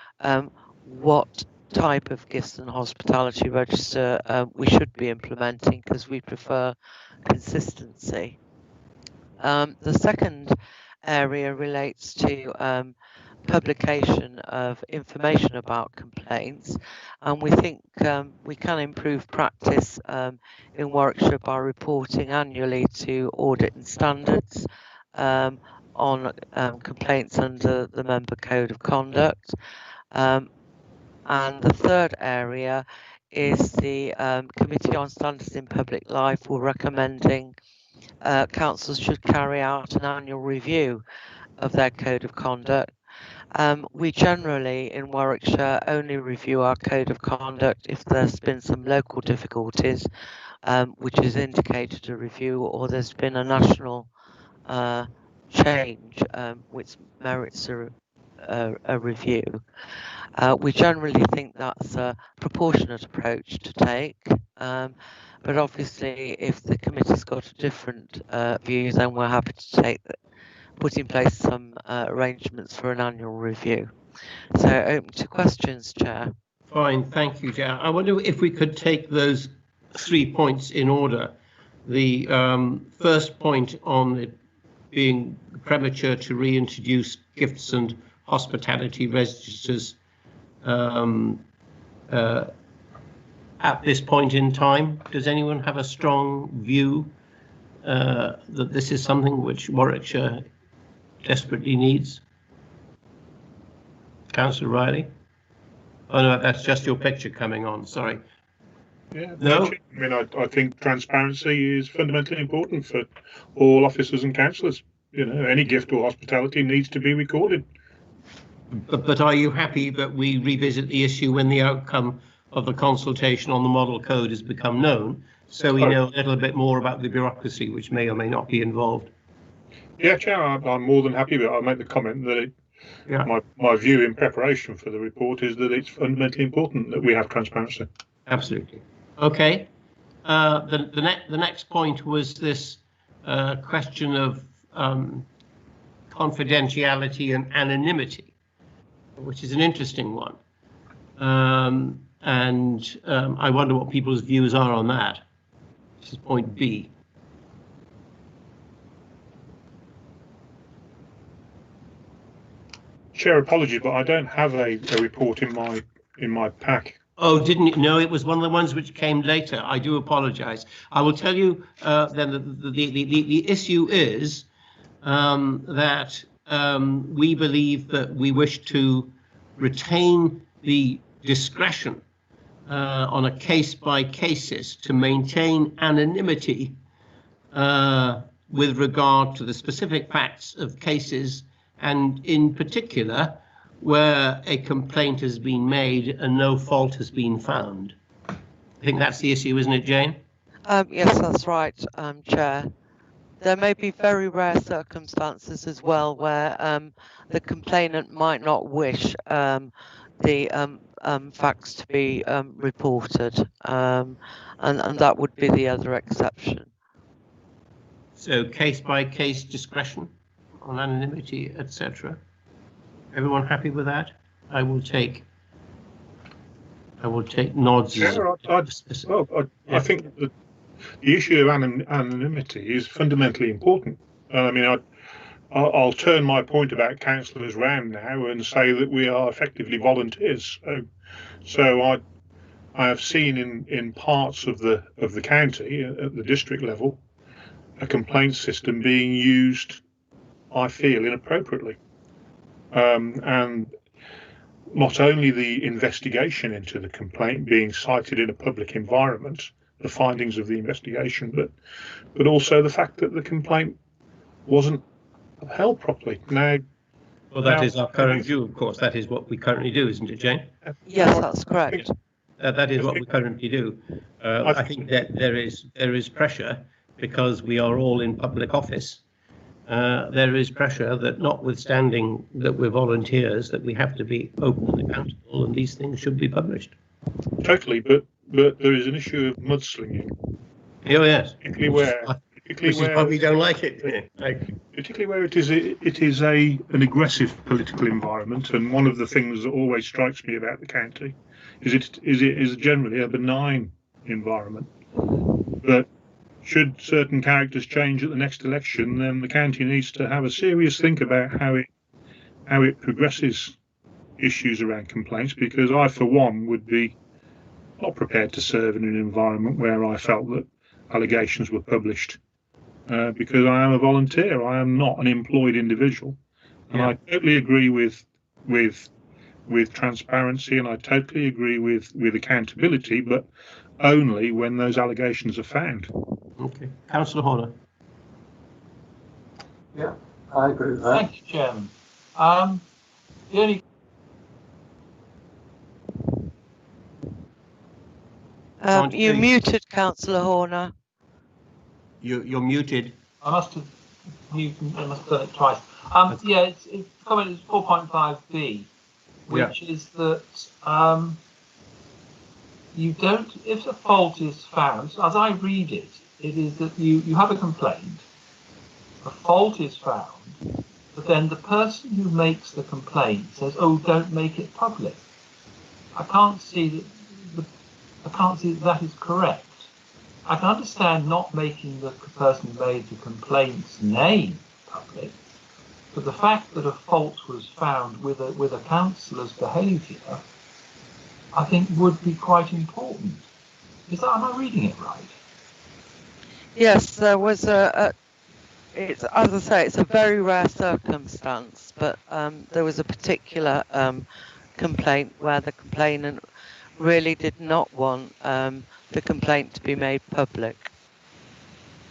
what type of gifts and hospitality register we should be implementing, because we prefer consistency. The second area relates to publication of information about complaints, and we think we can improve practice in Warwickshire by reporting annually to Audit and Standards on complaints under the Member Code of Conduct. And the third area is the Committee on Standards in Public Life. We're recommending councils should carry out an annual review of their code of conduct. We generally in Warwickshire only review our code of conduct if there's been some local difficulties, which is indicated a review, or there's been a national change which merits a review. We generally think that's a proportionate approach to take, but obviously if the committee's got a different view, then we're happy to put in place some arrangements for an annual review. So open to questions, Chair. Fine, thank you, Chair. I wonder if we could take those 3 points in order. The first point on it being premature to reintroduce gifts and hospitality registers at this point in time. Does anyone have a strong view that this is something which Warwickshire desperately needs? Councillor Riley? Oh no, that's just your picture coming on, sorry. Yeah, no? I mean, I think transparency is fundamentally important for all officers and councillors. You know, any gift or hospitality needs to be recorded. But are you happy that we revisit the issue when the outcome of the consultation on the model code has become known, so we know a little bit more about the bureaucracy which may or may not be involved? Yeah, Chair, I'm more than happy, but I'll make the comment that my view in preparation for the report is that it's fundamentally important that we have transparency. Absolutely. Okay. The next point was this question of confidentiality and anonymity, which is an interesting one. I wonder what people's views are on that. This is point B. Chair, apology, but I don't have a report in my pack. Oh, didn't you? No, it was one of the ones which came later. I do apologise. I will tell you then the issue is that we believe that we wish to retain the discretion on a case-by-case basis to maintain anonymity with regard to the specific facts of cases, and in particular where a complaint has been made and no fault has been found. I think that's the issue, isn't it, Jane? Yes, that's right, Chair. There may be very rare circumstances as well where the complainant might not wish the facts to be reported, and that would be the other exception. So case-by-case discretion on anonymity, etc. Everyone happy with that? I will take nods. Sure, I think that the issue of anonymity is fundamentally important. I mean, I'll turn my point about councillors round now and say that we are effectively volunteers. So I have seen in parts of the county at the district level a complaint system being used, I feel, inappropriately. And not only the investigation into the complaint being cited in a public environment, the findings of the investigation, but also the fact that the complaint wasn't upheld properly. Now, well, that is our current view, of course. That is what we currently do, isn't it, Jane? Yes, that's correct. That is what we currently do. I think that there is pressure because we are all in public office. There is pressure that, notwithstanding that we're volunteers, that we have to be open and accountable, and these things should be published. Totally, but there is an issue of mudslinging. Oh yes, particularly where why we don't like it. Particularly where it is an aggressive political environment, and one of the things that always strikes me about the county is it is generally a benign environment. But should certain characters change at the next election, then the county needs to have a serious think about how it progresses issues around complaints, because I, for one, would be not prepared to serve in an environment where I felt that allegations were published, because I am a volunteer. I am not an employed individual, and I totally agree with transparency, and I totally agree with accountability, but only when those allegations are found. Okay, Councillor Horner. Yeah, I agree with that. Thank you, Chairman. The only you're muted, Councillor Horner. You're muted. I must have done it twice. Yeah, it's comment is 4.5b, which is that you don't, if a fault is found, as I read it, it is that you have a complaint, a fault is found, but then the person who makes the complaint says, "Oh, don't make it public." I can't see that is correct. I can understand not making the person who made the complaint's name public, but the fact that a fault was found with a councillor's behaviour, I think would be quite important. Am I reading it right? Yes, there was it's, as I say, it's a very rare circumstance, but there was a particular complaint where the complainant really did not want the complaint to be made public.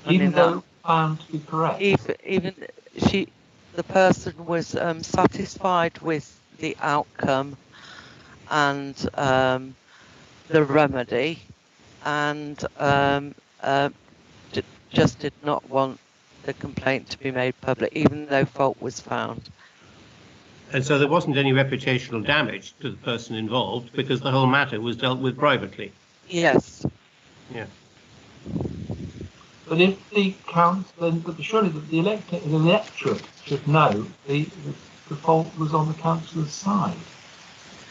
Even though found to be correct? Even the person was satisfied with the outcome and the remedy, and just did not want the complaint to be made public, even though fault was found. And so there wasn't any reputational damage to the person involved because the whole matter was dealt with privately. Yes. Yeah. But if the council, but surely the electorate should know the fault was on the councillor's side.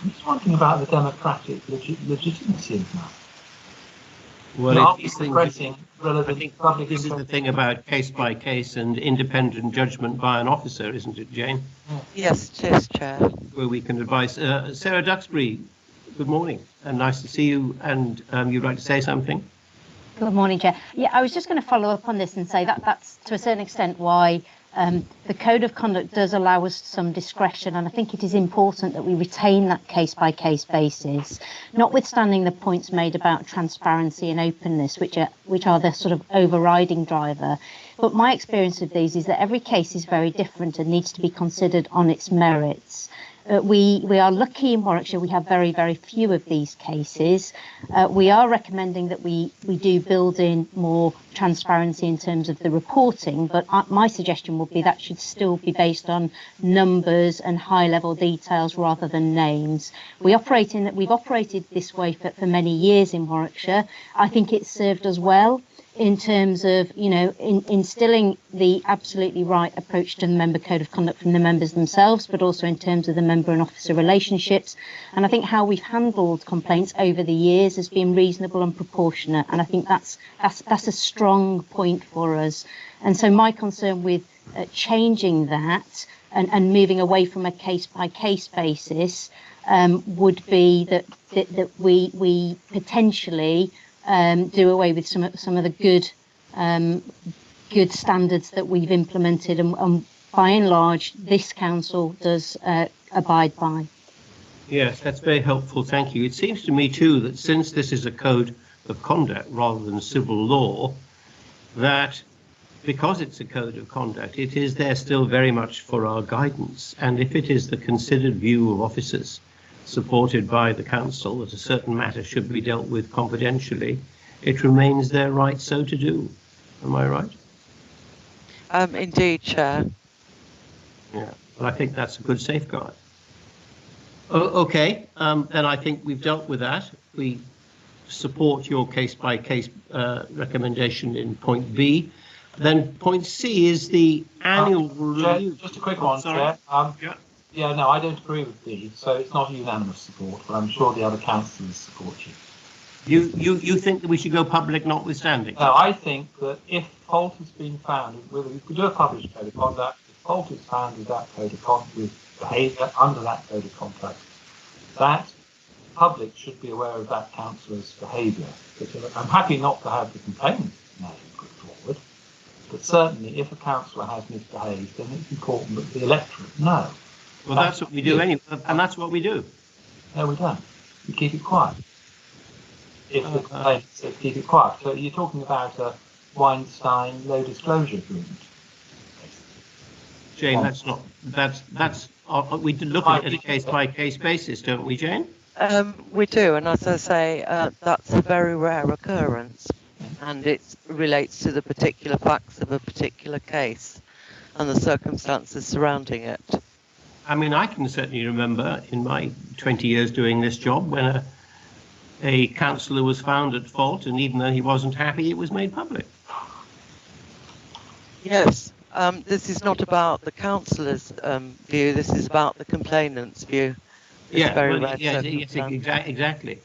I'm just wondering about the democratic legitimacy of that. Well, I think this is the thing about case by case and independent judgment by an officer, isn't it, Jane? Yes, yes, Chair. Where we can advise. Sarah Duxbury, good morning, and nice to see you. And you'd like to say something? Good morning, Chair. Yeah, I was just going to follow up on this and say that that's to a certain extent why the Code of Conduct does allow us some discretion, and I think it is important that we retain that case-by-case basis, notwithstanding the points made about transparency and openness, which are the sort of overriding driver. But my experience of these is that every case is very different and needs to be considered on its merits. We are lucky in Warwickshire, we have very, very few of these cases. We are recommending that we do build in more transparency in terms of the reporting, but my suggestion would be that should still be based on numbers and high-level details rather than names. We've operated this way for many years in Warwickshire. I think it's served us well in terms of, instilling the absolutely right approach to the member code of conduct from the members themselves, but also in terms of the member and officer relationships. And I think how we've handled complaints over the years has been reasonable and proportionate. And I think that's a strong point for us. And so my concern with changing that and moving away from a case-by-case basis would be that we potentially do away with some of the good standards that we've implemented, and by and large this council does abide by. Yes, that's very helpful, thank you. It seems to me too that since this is a code of conduct rather than civil law, that because it's a code of conduct, it is there still very much for our guidance, and if it is the considered view of officers supported by the council that a certain matter should be dealt with confidentially, it remains their right so to do. Am I right? Indeed, Chair. Yeah, well, I think that's a good safeguard. Okay, then I think we've dealt with that. We support your case-by-case recommendation in point B. Then point C is the annual review. Just a quick one, Chair. Yeah, no, I don't agree with D, so it's not unanimous support, but I'm sure the other councillors support you. You think that we should go public notwithstanding? No, I think that if fault has been found, whether we could do a published code of conduct, if fault is found with that code of conduct, with behaviour under that code of conduct, that public should be aware of that councillor's behaviour. I'm happy not to have the complaint name put forward, but certainly if a councillor has misbehaved, then it's important that the electorate know. Well, that's what we do anyway, and that's what we do. No, we don't. We keep it quiet. If the complaint says keep it quiet. So you're talking about a Weinstein low disclosure agreement. Jane, that's not, we look at it on a case-by-case basis, don't we, Jane? We do, and as I say, that's a very rare occurrence, and it relates to the particular facts of a particular case and the circumstances surrounding it. I mean, I can certainly remember in my 20 years doing this job when a councillor was found at fault, and even though he wasn't happy, it was made public. Yes, this is not about the councillor's view, this is about the complainant's view. Yes, exactly.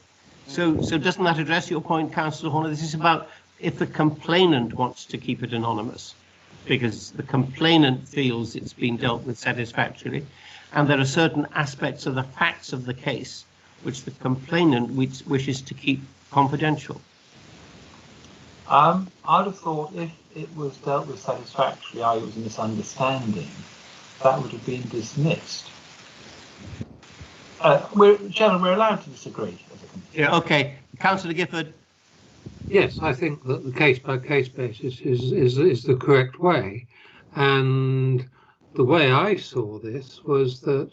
So doesn't that address your point, Councillor Horner? This is about if the complainant wants to keep it anonymous, because the complainant feels it's been dealt with satisfactorily, and there are certain aspects of the facts of the case which the complainant wishes to keep confidential. I'd have thought if it was dealt with satisfactorily, i.e. it was a misunderstanding, that would have been dismissed. Chairman, we're allowed to disagree. Yeah, okay. Councillor Gifford. Yes, I think that the case-by-case basis is the correct way. And the way I saw this was that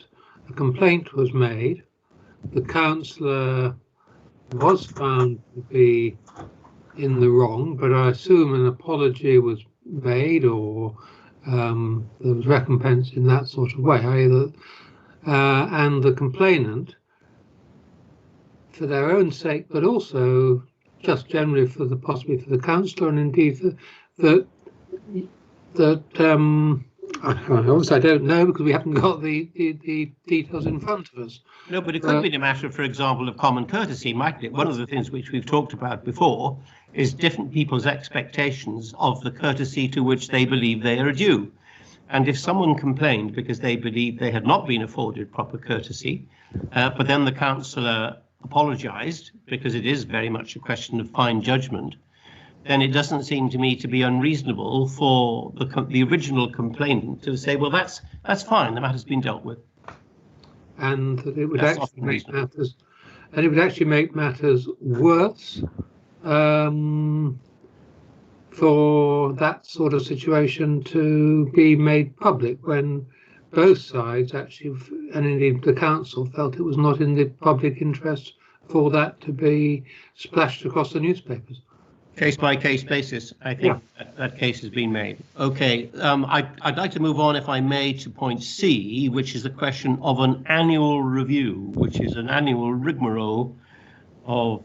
a complaint was made, the councillor was found to be in the wrong, but I assume an apology was made, or there was recompense in that sort of way, and the complainant, for their own sake, but also just generally for the possibly for the councillor, and indeed that obviously I don't know because we haven't got the details in front of us. No, but it could be a matter, for example, of common courtesy, mightn't it? One of the things which we've talked about before is different people's expectations of the courtesy to which they believe they are due. And if someone complained because they believed they had not been afforded proper courtesy, but then the councillor apologised, because it is very much a question of fine judgment, then it doesn't seem to me to be unreasonable for the original complainant to say, well, that's fine, the matter's been dealt with. And that it would actually make matters, and it would actually make matters worse for that sort of situation to be made public when both sides actually, and indeed the council, felt it was not in the public interest for that to be splashed across the newspapers. Case-by-case basis, I think that case has been made. Okay, I'd like to move on, if I may, to point C, which is the question of an annual review, which is an annual rigmarole of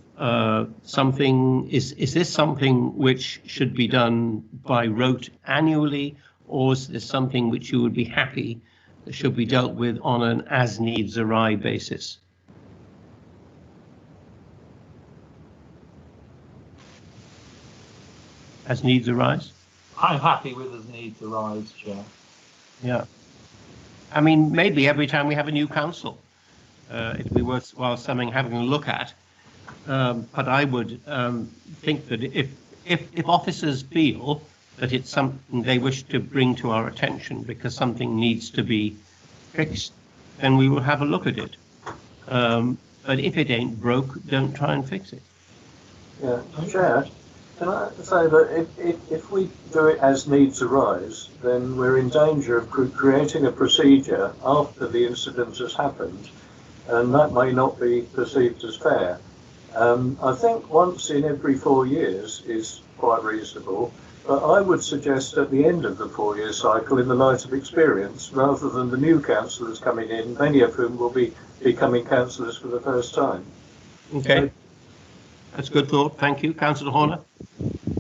something. Is this something which should be done by rote annually, or is this something which you would be happy that should be dealt with on an as-needs-arise basis? As needs arise? I'm happy with as needs arise, Chair. Yeah. I mean, maybe every time we have a new council, it'd be worthwhile having a look at. But I would think that if officers feel that it's something they wish to bring to our attention because something needs to be fixed, then we will have a look at it. But if it ain't broke, don't try and fix it. Yeah, Chair. Can I say that if we do it as needs arise, then we're in danger of creating a procedure after the incident has happened, and that may not be perceived as fair. I think once in every 4 years is quite reasonable, but I would suggest at the end of the 4-year cycle, in the light of experience, rather than the new councillors coming in, many of whom will be becoming councillors for the first time. Okay. So, that's good thought. Thank you. Councillor Horner.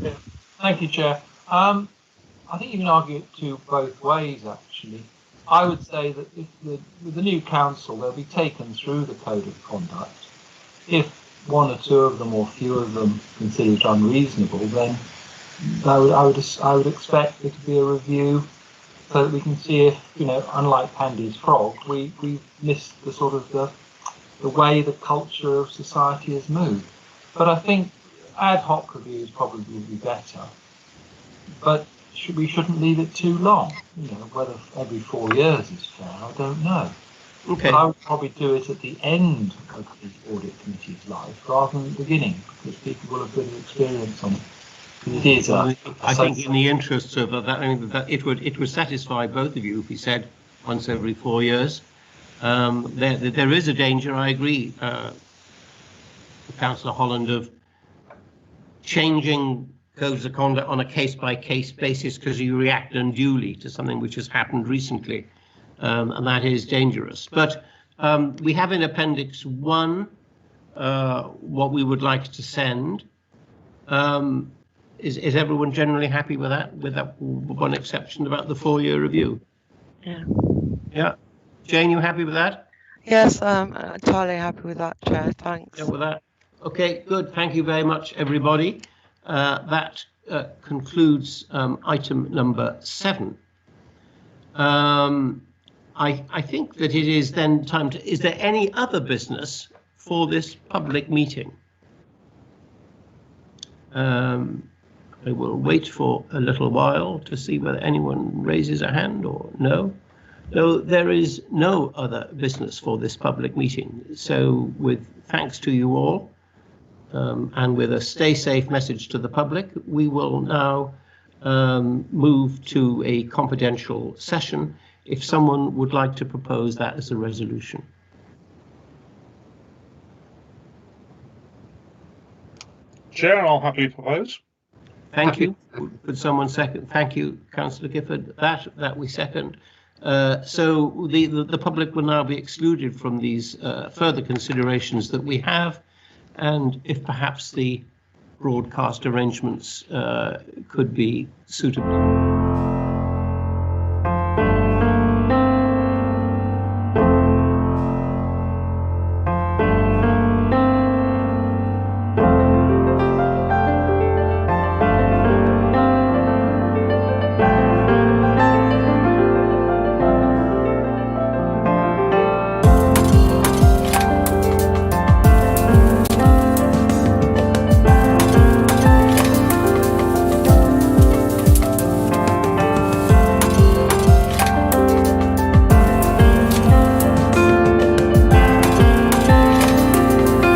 Yeah. Thank you, Chair. I think you can argue it both ways, actually. I would say that if with the new council, they'll be taken through the code of conduct. If one or two of them or few of them consider it unreasonable, then I would expect there to be a review so that we can see if, unlike Pandy's frog, we missed the sort of the way the culture of society has moved. But I think ad hoc reviews probably would be better, but we shouldn't leave it too long. Whether every 4 years is fair, I don't know. Okay. I would probably do it at the end of the audit committee's life rather than the beginning, because people will have a bit of experience on it. It is. I think in the interests of that, I mean, that it would satisfy both of you if we said once every 4 years. There is a danger, I agree, Councillor Holland, of changing codes of conduct on a case-by-case basis because you react unduly to something which has happened recently, and that is dangerous. But we have in Appendix 1 what we would like to send. Is everyone generally happy with that one exception about the 4-year review? Yeah. Yeah. Jane, you happy with that? Yes, I'm entirely happy with that, Chair. Thanks. Yeah, with that. Okay, good. Thank you very much, everybody. That concludes item number 7. I think that it is then time to. Is there any other business for this public meeting? I will wait for a little while to see whether anyone raises a hand or no. No, there is no other business for this public meeting. So with thanks to you all, and with a stay safe message to the public, we will now move to a confidential session if someone would like to propose that as a resolution. Chair, I'll happily propose. Thank you. Could someone second? Thank you, Councillor Gifford. That we second. So the public will now be excluded from these further considerations that we have, and if perhaps the broadcast arrangements could be suitable.